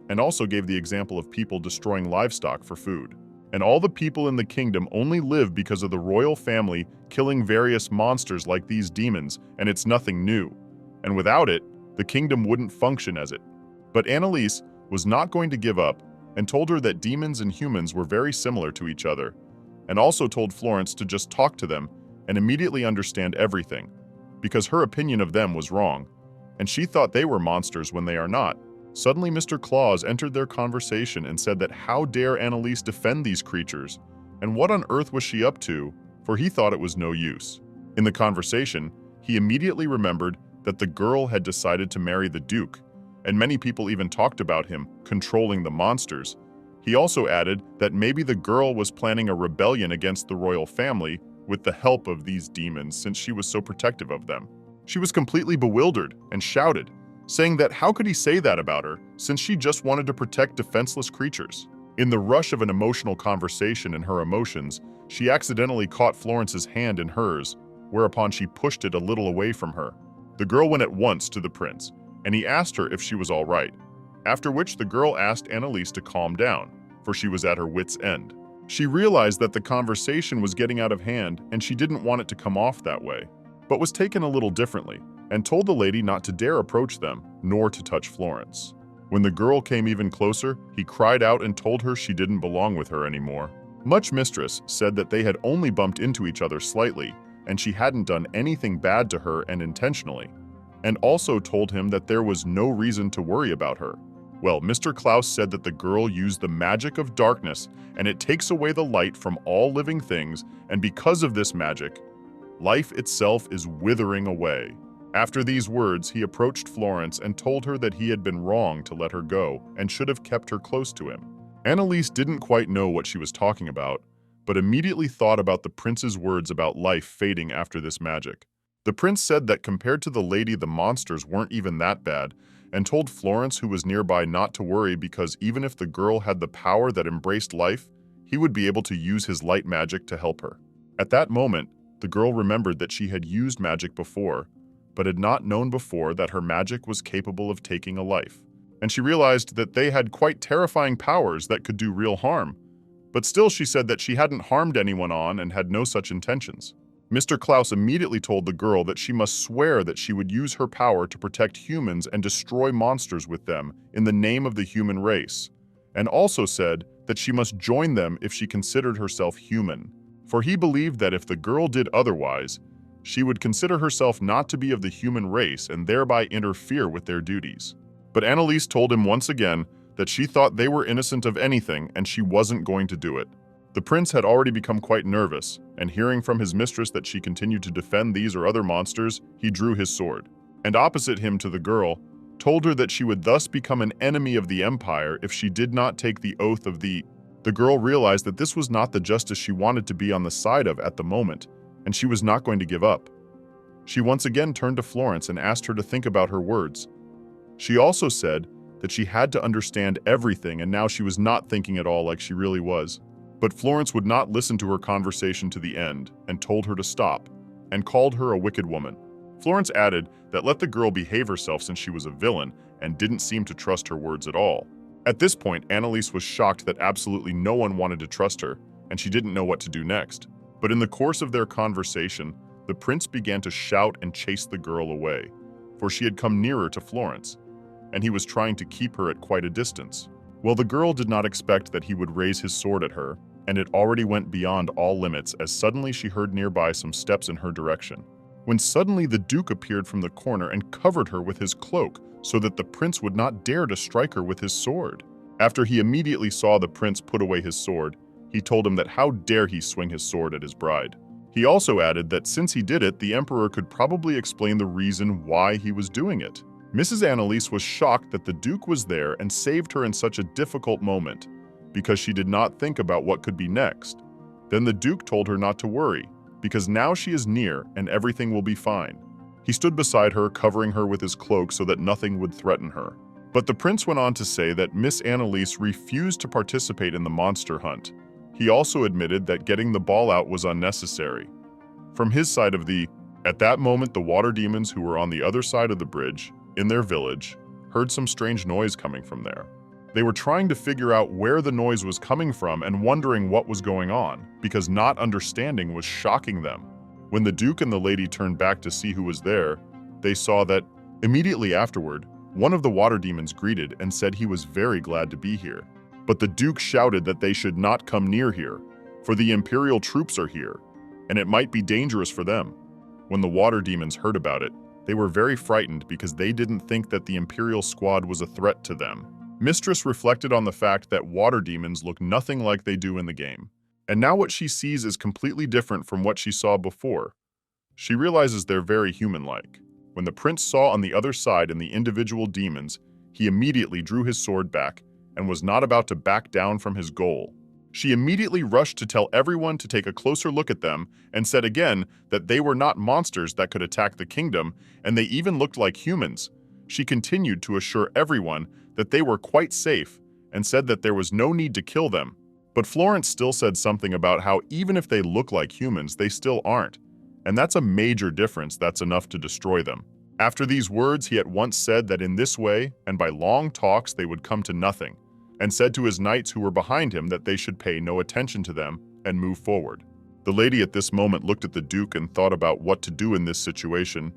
and also gave the example of people destroying livestock for food. And all the people in the kingdom only live because of the royal family killing various monsters like these demons, and it's nothing new. And without it, the kingdom wouldn't function as it. But Annalise was not going to give up, and told her that demons and humans were very similar to each other, and also told Florence to just talk to them and immediately understand everything, because her opinion of them was wrong, and she thought they were monsters when they are not. Suddenly Mr. Claus entered their conversation and said that how dare Annalise defend these creatures, and what on earth was she up to, for he thought it was no use. In the conversation, he immediately remembered that the girl had decided to marry the Duke, and many people even talked about him controlling the monsters. He also added that maybe the girl was planning a rebellion against the royal family with the help of these demons since she was so protective of them. She was completely bewildered and shouted, saying that how could he say that about her since she just wanted to protect defenseless creatures. In the rush of an emotional conversation and her emotions, she accidentally caught Florence's hand in hers, whereupon she pushed it a little away from her. The girl went at once to the prince, and he asked her if she was all right, after which the girl asked Annalise to calm down, for she was at her wit's end. She realized that the conversation was getting out of hand and she didn't want it to come off that way, but was taken a little differently, and told the lady not to dare approach them, nor to touch Florence. When the girl came even closer, he cried out and told her she didn't belong with her anymore. Much Mistress said that they had only bumped into each other slightly, and she hadn't done anything bad to her and intentionally, and also told him that there was no reason to worry about her. Well, Mr. Klaus said that the girl used the magic of darkness, and it takes away the light from all living things, and because of this magic, life itself is withering away. After these words, he approached Florence and told her that he had been wrong to let her go and should have kept her close to him. Annalise didn't quite know what she was talking about, but immediately thought about the prince's words about life fading after this magic. The prince said that compared to the lady, the monsters weren't even that bad, and told Florence, who was nearby, not to worry because even if the girl had the power that embraced life, he would be able to use his light magic to help her. At that moment, the girl remembered that she had used magic before, but had not known before that her magic was capable of taking a life. And she realized that they had quite terrifying powers that could do real harm. But still, she said that she hadn't harmed anyone and had no such intentions. Mr. Klaus immediately told the girl that she must swear that she would use her power to protect humans and destroy monsters with them in the name of the human race, and also said that she must join them if she considered herself human, for he believed that if the girl did otherwise, she would consider herself not to be of the human race and thereby interfere with their duties. But Annalise told him once again that she thought they were innocent of anything and she wasn't going to do it. The prince had already become quite nervous, and hearing from his mistress that she continued to defend these or other monsters, he drew his sword, and opposite him to the girl, told her that she would thus become an enemy of the empire if she did not take the oath of the... The girl realized that this was not the justice she wanted to be on the side of at the moment, and she was not going to give up. She once again turned to Florence and asked her to think about her words. She also said that she had to understand everything and now she was not thinking at all like she really was. But Florence would not listen to her conversation to the end and told her to stop, and called her a wicked woman. Florence added that let the girl behave herself since she was a villain and didn't seem to trust her words at all. At this point, Annalise was shocked that absolutely no one wanted to trust her, and she didn't know what to do next. But in the course of their conversation, the prince began to shout and chase the girl away, for she had come nearer to Florence, and he was trying to keep her at quite a distance. Well, the girl did not expect that he would raise his sword at her, and it already went beyond all limits as suddenly she heard nearby some steps in her direction, when suddenly the Duke appeared from the corner and covered her with his cloak so that the prince would not dare to strike her with his sword. After he immediately saw the prince put away his sword, he told him that how dare he swing his sword at his bride. He also added that since he did it, the emperor could probably explain the reason why he was doing it. Mrs. Annalise was shocked that the Duke was there and saved her in such a difficult moment, because she did not think about what could be next. Then the Duke told her not to worry, because now she is near and everything will be fine. He stood beside her, covering her with his cloak so that nothing would threaten her. But the prince went on to say that Miss Annalise refused to participate in the monster hunt. He also admitted that getting the ball out was unnecessary. From his side of At that moment, the water demons who were on the other side of the bridge, in their village, heard some strange noise coming from there. They were trying to figure out where the noise was coming from and wondering what was going on, because not understanding was shocking them. When the Duke and the lady turned back to see who was there, they saw that, immediately afterward, one of the water demons greeted and said he was very glad to be here. But the Duke shouted that they should not come near here, for the Imperial troops are here, and it might be dangerous for them. When the water demons heard about it, they were very frightened because they didn't think that the Imperial squad was a threat to them. Mistress reflected on the fact that water demons look nothing like they do in the game, and now what she sees is completely different from what she saw before. She realizes they're very human-like. When the prince saw on the other side in the individual demons, he immediately drew his sword back and was not about to back down from his goal. She immediately rushed to tell everyone to take a closer look at them and said again that they were not monsters that could attack the kingdom, and they even looked like humans. She continued to assure everyone that they were quite safe and said that there was no need to kill them. But Florence still said something about how even if they look like humans, they still aren't. And that's a major difference that's enough to destroy them. After these words, he at once said that in this way, and by long talks, they would come to nothing, and said to his knights who were behind him that they should pay no attention to them and move forward. The lady at this moment looked at the Duke and thought about what to do in this situation,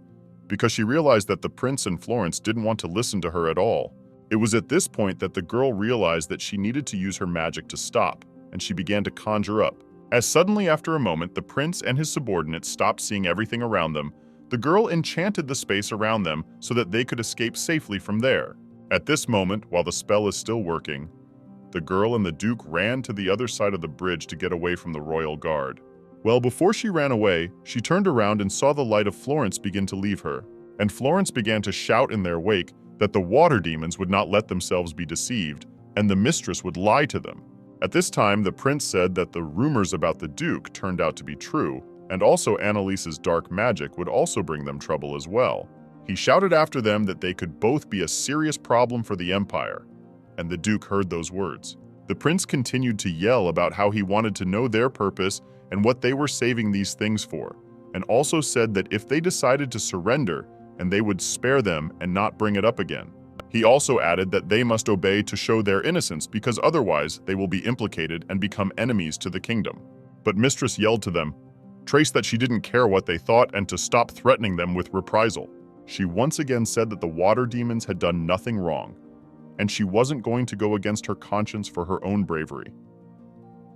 because she realized that the prince and Florence didn't want to listen to her at all. It was at this point that the girl realized that she needed to use her magic to stop, and she began to conjure up. As suddenly after a moment, the prince and his subordinates stopped seeing everything around them, the girl enchanted the space around them so that they could escape safely from there. At this moment, while the spell is still working, the girl and the Duke ran to the other side of the bridge to get away from the royal guard. Well, before she ran away, she turned around and saw the light of Florence begin to leave her, and Florence began to shout in their wake that the water demons would not let themselves be deceived, and the mistress would lie to them. At this time, the prince said that the rumors about the Duke turned out to be true, and also Annalise's dark magic would also bring them trouble as well. He shouted after them that they could both be a serious problem for the empire, and the Duke heard those words. The prince continued to yell about how he wanted to know their purpose and what they were saving these things for, and also said that if they decided to surrender, and they would spare them and not bring it up again. He also added that they must obey to show their innocence because otherwise they will be implicated and become enemies to the kingdom. But Mistress yelled to them, traced that she didn't care what they thought and to stop threatening them with reprisal. She once again said that the water demons had done nothing wrong, and she wasn't going to go against her conscience for her own bravery.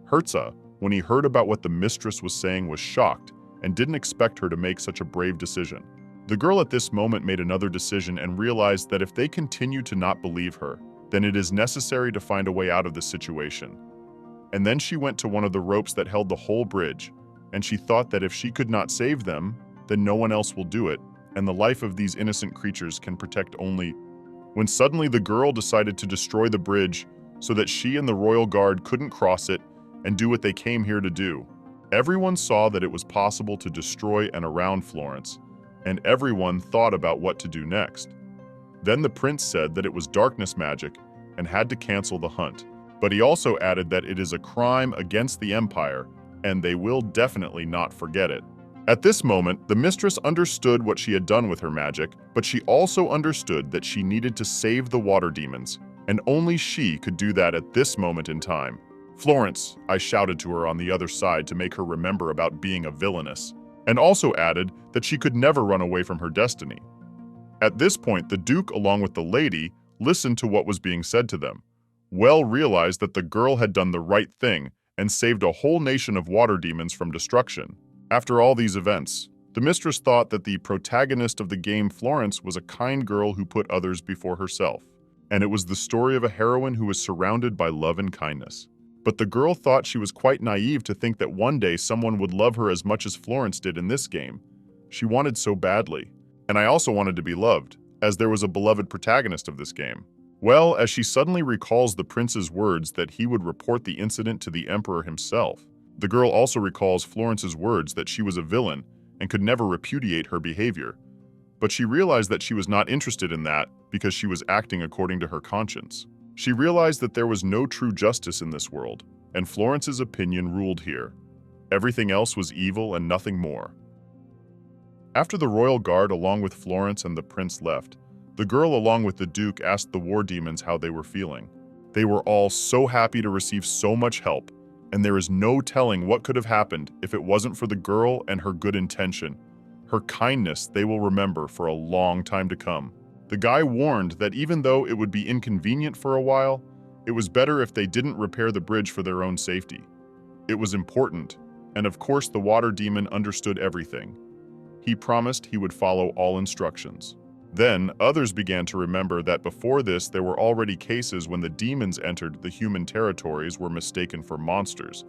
Herza, when he heard about what the mistress was saying, was shocked and didn't expect her to make such a brave decision. The girl at this moment made another decision and realized that if they continue to not believe her, then it is necessary to find a way out of the situation. And then she went to one of the ropes that held the whole bridge, and she thought that if she could not save them, then no one else will do it, and the life of these innocent creatures can protect only. When suddenly the girl decided to destroy the bridge so that she and the royal guard couldn't cross it and do what they came here to do. Everyone saw that it was possible to destroy and around Florence, and everyone thought about what to do next. Then the prince said that it was darkness magic and had to cancel the hunt, but he also added that it is a crime against the empire and they will definitely not forget it. At this moment, the mistress understood what she had done with her magic, but she also understood that she needed to save the water demons, and only she could do that at this moment in time. Florence, I shouted to her on the other side to make her remember about being a villainess, and also added that she could never run away from her destiny. At this point, the Duke, along with the lady, listened to what was being said to them, well realized that the girl had done the right thing and saved a whole nation of water demons from destruction. After all these events, the mistress thought that the protagonist of the game, Florence, was a kind girl who put others before herself, and it was the story of a heroine who was surrounded by love and kindness. But the girl thought she was quite naive to think that one day someone would love her as much as Florence did in this game. She wanted so badly. And I also wanted to be loved, as there was a beloved protagonist of this game. Well, as she suddenly recalls the prince's words that he would report the incident to the emperor himself, the girl also recalls Florence's words that she was a villain and could never repudiate her behavior. But she realized that she was not interested in that because she was acting according to her conscience. She realized that there was no true justice in this world, and Florence's opinion ruled here. Everything else was evil and nothing more. After the royal guard along with Florence and the prince left, the girl along with the Duke asked the war demons how they were feeling. They were all so happy to receive so much help, and there is no telling what could have happened if it wasn't for the girl and her good intention. Her kindness they will remember for a long time to come. The guy warned that even though it would be inconvenient for a while, it was better if they didn't repair the bridge for their own safety. It was important, and of course the water demon understood everything. He promised he would follow all instructions. Then, others began to remember that before this there were already cases when the demons entered the human territories were mistaken for monsters.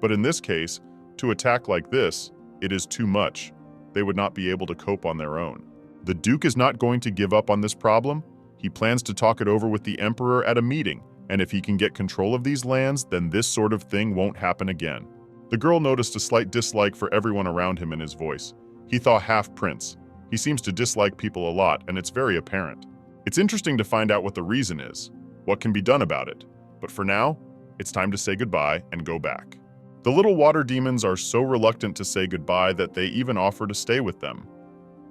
But in this case, to attack like this, it is too much. They would not be able to cope on their own. The Duke is not going to give up on this problem. He plans to talk it over with the Emperor at a meeting, and if he can get control of these lands, then this sort of thing won't happen again. The girl noticed a slight dislike for everyone around him in his voice. He thought half-prince. He seems to dislike people a lot, and it's very apparent. It's interesting to find out what the reason is, what can be done about it. But for now, it's time to say goodbye and go back. The little water demons are so reluctant to say goodbye that they even offer to stay with them.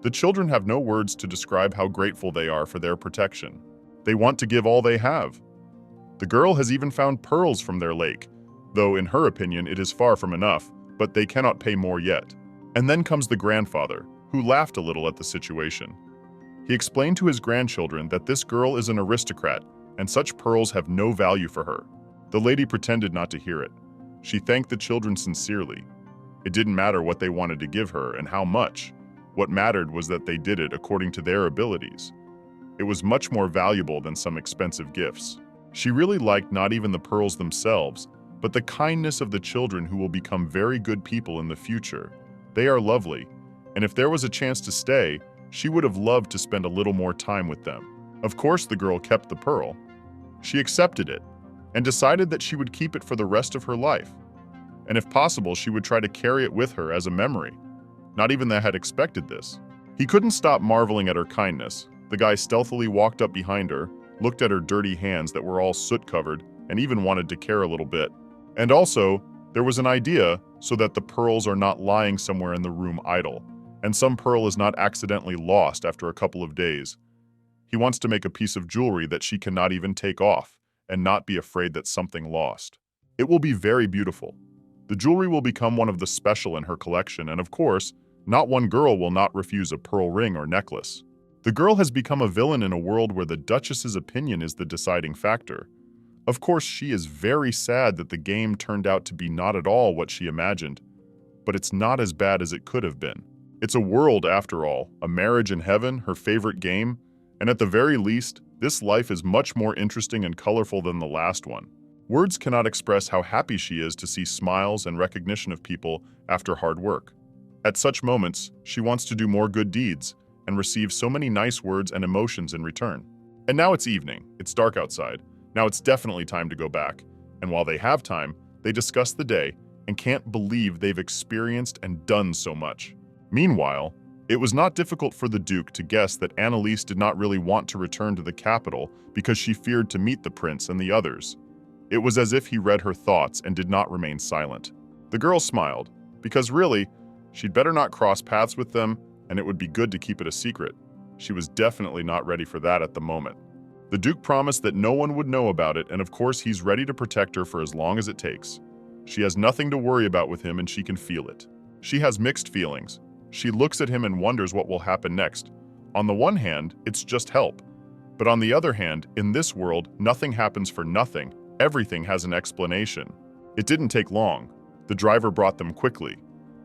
The children have no words to describe how grateful they are for their protection. They want to give all they have. The girl has even found pearls from their lake, though in her opinion it is far from enough, but they cannot pay more yet. And then comes the grandfather, who laughed a little at the situation. He explained to his grandchildren that this girl is an aristocrat, and such pearls have no value for her. The lady pretended not to hear it. She thanked the children sincerely. It didn't matter what they wanted to give her and how much. What mattered was that they did it according to their abilities. It was much more valuable than some expensive gifts. She really liked not even the pearls themselves, but the kindness of the children who will become very good people in the future. They are lovely, and if there was a chance to stay, she would have loved to spend a little more time with them. Of course, the girl kept the pearl. She accepted it, and decided that she would keep it for the rest of her life. And if possible, she would try to carry it with her as a memory. Not even they had expected this. He couldn't stop marveling at her kindness. The guy stealthily walked up behind her, looked at her dirty hands that were all soot-covered, and even wanted to care a little bit. And also, there was an idea so that the pearls are not lying somewhere in the room idle, and some pearl is not accidentally lost after a couple of days. He wants to make a piece of jewelry that she cannot even take off, and not be afraid that something lost. It will be very beautiful. The jewelry will become one of the special in her collection, and of course, not one girl will not refuse a pearl ring or necklace. The girl has become a villain in a world where the Duchess's opinion is the deciding factor. Of course, she is very sad that the game turned out to be not at all what she imagined, but it's not as bad as it could have been. It's a world, after all, a marriage in heaven, her favorite game, and at the very least, this life is much more interesting and colorful than the last one. Words cannot express how happy she is to see smiles and recognition of people after hard work. At such moments, she wants to do more good deeds and receive so many nice words and emotions in return. And now it's evening, it's dark outside. Now it's definitely time to go back. And while they have time, they discuss the day and can't believe they've experienced and done so much. Meanwhile, it was not difficult for the Duke to guess that Annalise did not really want to return to the capital because she feared to meet the prince and the others. It was as if he read her thoughts and did not remain silent. The girl smiled, because really, she'd better not cross paths with them, and it would be good to keep it a secret. She was definitely not ready for that at the moment. The Duke promised that no one would know about it, and of course he's ready to protect her for as long as it takes. She has nothing to worry about with him and she can feel it. She has mixed feelings. She looks at him and wonders what will happen next. On the one hand, it's just help. But on the other hand, in this world, nothing happens for nothing. Everything has an explanation. It didn't take long. The driver brought them quickly,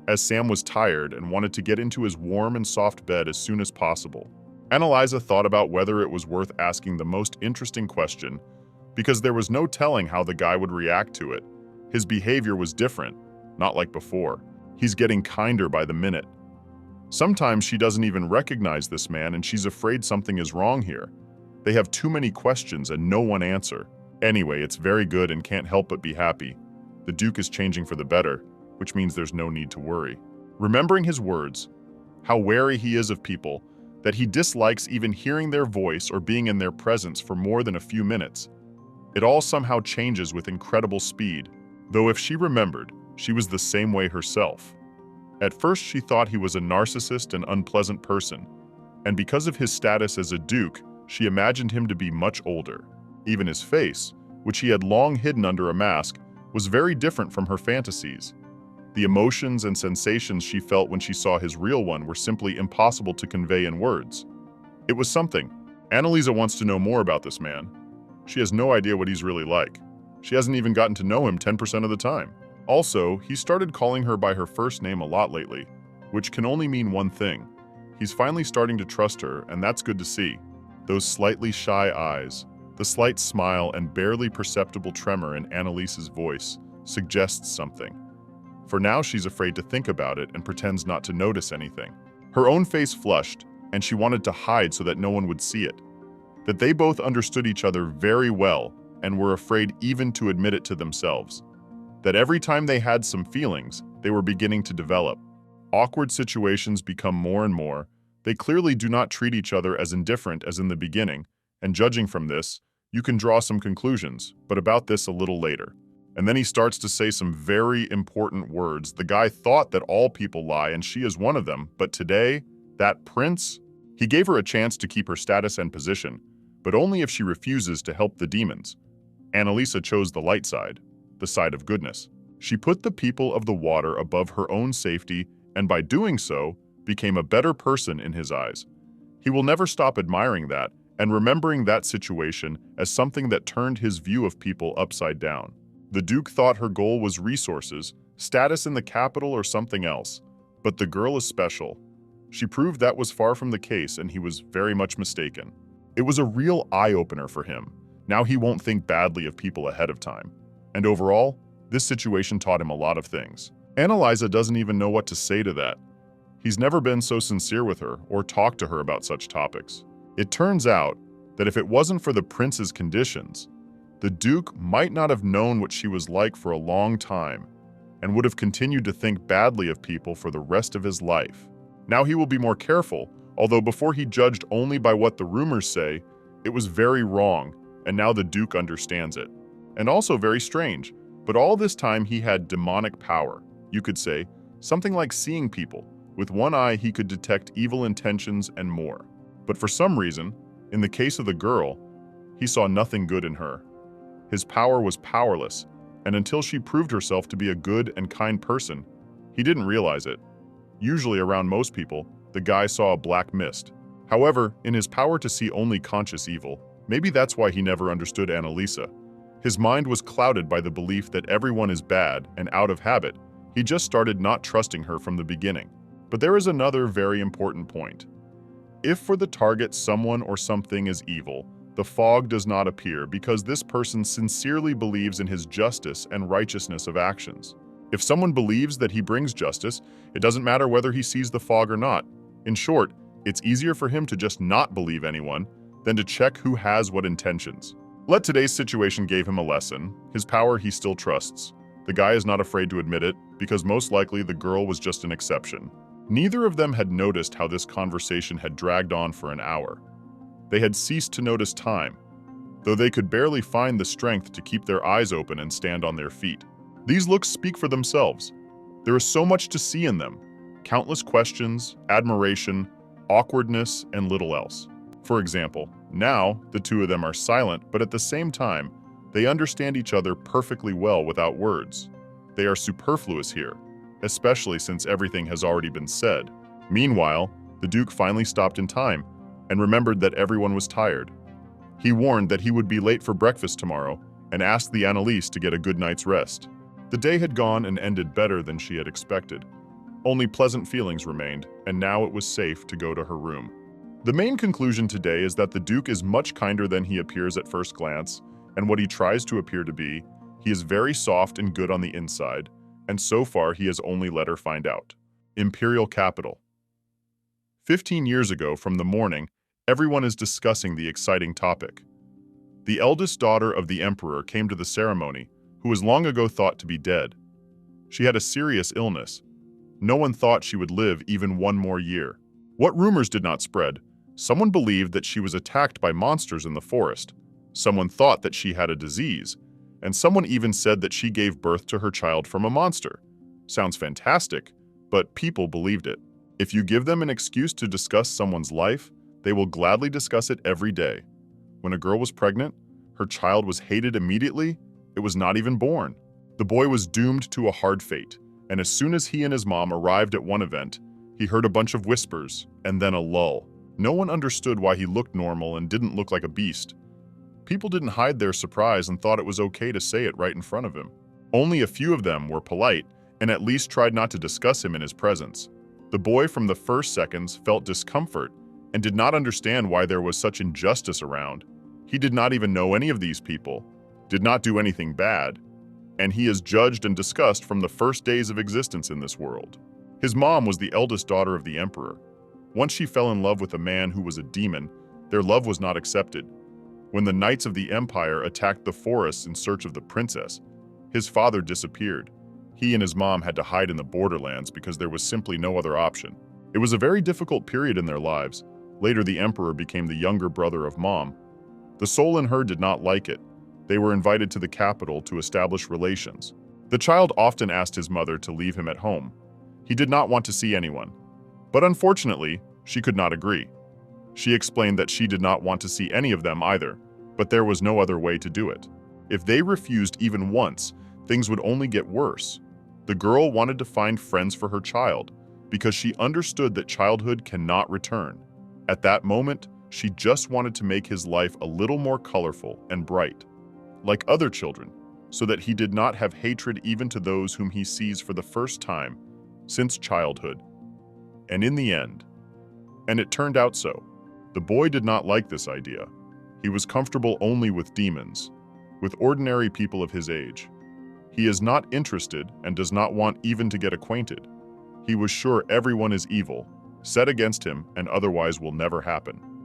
as Sam was tired and wanted to get into his warm and soft bed as soon as possible. Annalisa thought about whether it was worth asking the most interesting question, because there was no telling how the guy would react to it. His behavior was different, not like before. He's getting kinder by the minute. Sometimes she doesn't even recognize this man and she's afraid something is wrong here. They have too many questions and no one answer. Anyway, it's very good and can't help but be happy. The Duke is changing for the better, which means there's no need to worry. Remembering his words, how wary he is of people, that he dislikes even hearing their voice or being in their presence for more than a few minutes. It all somehow changes with incredible speed, though if she remembered, she was the same way herself. At first she thought he was a narcissist and unpleasant person, and because of his status as a duke, she imagined him to be much older. Even his face, which he had long hidden under a mask, was very different from her fantasies. The emotions and sensations she felt when she saw his real one were simply impossible to convey in words. It was something. Annalisa wants to know more about this man. She has no idea what he's really like. She hasn't even gotten to know him 10% of the time. Also, he started calling her by her first name a lot lately, which can only mean one thing. He's finally starting to trust her, and that's good to see. Those slightly shy eyes, the slight smile and barely perceptible tremor in Annalisa's voice suggests something. For now, she's afraid to think about it and pretends not to notice anything. Her own face flushed, and she wanted to hide so that no one would see it. That they both understood each other very well and were afraid even to admit it to themselves. That every time they had some feelings, they were beginning to develop. Awkward situations become more and more. They clearly do not treat each other as indifferent as in the beginning, and judging from this, you can draw some conclusions, but about this a little later. And then he starts to say some very important words. The guy thought that all people lie, and she is one of them, but today, that prince, he gave her a chance to keep her status and position, but only if she refuses to help the demons. Annalisa chose the light side, the side of goodness. She put the people of the water above her own safety, and by doing so, became a better person in his eyes. He will never stop admiring that and remembering that situation as something that turned his view of people upside down. The Duke thought her goal was resources, status in the capital, or something else. But the girl is special. She proved that was far from the case, and he was very much mistaken. It was a real eye-opener for him. Now he won't think badly of people ahead of time. And overall, this situation taught him a lot of things. Annalisa doesn't even know what to say to that. He's never been so sincere with her or talked to her about such topics. It turns out that if it wasn't for the prince's conditions, the Duke might not have known what she was like for a long time and would have continued to think badly of people for the rest of his life. Now he will be more careful, although before he judged only by what the rumors say, it was very wrong, and now the Duke understands it. And also very strange, but all this time he had demonic power. You could say, something like seeing people. With one eye he could detect evil intentions and more. But for some reason, in the case of the girl, he saw nothing good in her. His power was powerless, and until she proved herself to be a good and kind person, he didn't realize it. Usually around most people, the guy saw a black mist. However, in his power to see only conscious evil, maybe that's why he never understood Annalisa. His mind was clouded by the belief that everyone is bad, and out of habit, he just started not trusting her from the beginning. But there is another very important point. If for the target someone or something is evil, the fog does not appear because this person sincerely believes in his justice and righteousness of actions. If someone believes that he brings justice, it doesn't matter whether he sees the fog or not. In short, it's easier for him to just not believe anyone than to check who has what intentions. Let today's situation gave him a lesson. His power he still trusts. The guy is not afraid to admit it because most likely the girl was just an exception. Neither of them had noticed how this conversation had dragged on for an hour. They had ceased to notice time, though they could barely find the strength to keep their eyes open and stand on their feet. These looks speak for themselves. There is so much to see in them. Countless questions, admiration, awkwardness, and little else. For example, now the two of them are silent, but at the same time, they understand each other perfectly well without words. They are superfluous here, especially since everything has already been said. Meanwhile, the Duke finally stopped in time and remembered that everyone was tired. He warned that he would be late for breakfast tomorrow and asked the Annalise to get a good night's rest. The day had gone and ended better than she had expected. Only pleasant feelings remained, and now it was safe to go to her room. The main conclusion today is that the Duke is much kinder than he appears at first glance, and what he tries to appear to be, he is very soft and good on the inside, and so far he has only let her find out. Imperial capital. 15 years ago from the morning, everyone is discussing the exciting topic. The eldest daughter of the emperor came to the ceremony, who was long ago thought to be dead. She had a serious illness. No one thought she would live even one more year. What rumors did not spread? Someone believed that she was attacked by monsters in the forest. Someone thought that she had a disease, and someone even said that she gave birth to her child from a monster. Sounds fantastic, but people believed it. If you give them an excuse to discuss someone's life, they will gladly discuss it every day. When a girl was pregnant, her child was hated immediately. It was not even born. The boy was doomed to a hard fate, and as soon as he and his mom arrived at one event, he heard a bunch of whispers, and then a lull. No one understood why he looked normal and didn't look like a beast. People didn't hide their surprise and thought it was okay to say it right in front of him. Only a few of them were polite and at least tried not to discuss him in his presence. The boy from the first seconds felt discomfort and did not understand why there was such injustice around. He did not even know any of these people, did not do anything bad, and he is judged and discussed from the first days of existence in this world. His mom was the eldest daughter of the emperor. Once she fell in love with a man who was a demon, their love was not accepted. When the knights of the empire attacked the forests in search of the princess, his father disappeared. He and his mom had to hide in the borderlands because there was simply no other option. It was a very difficult period in their lives. Later, the emperor became the younger brother of mom. The soul in her did not like it. They were invited to the capital to establish relations. The child often asked his mother to leave him at home. He did not want to see anyone. But unfortunately, she could not agree. She explained that she did not want to see any of them either, but there was no other way to do it. If they refused even once, things would only get worse. The girl wanted to find friends for her child because she understood that childhood cannot return. At that moment, she just wanted to make his life a little more colorful and bright, like other children, so that he did not have hatred even to those whom he sees for the first time since childhood. And in the end, and it turned out so, the boy did not like this idea. He was comfortable only with demons, with ordinary people of his age. He is not interested and does not want even to get acquainted. He was sure everyone is evil, set against him, and otherwise will never happen.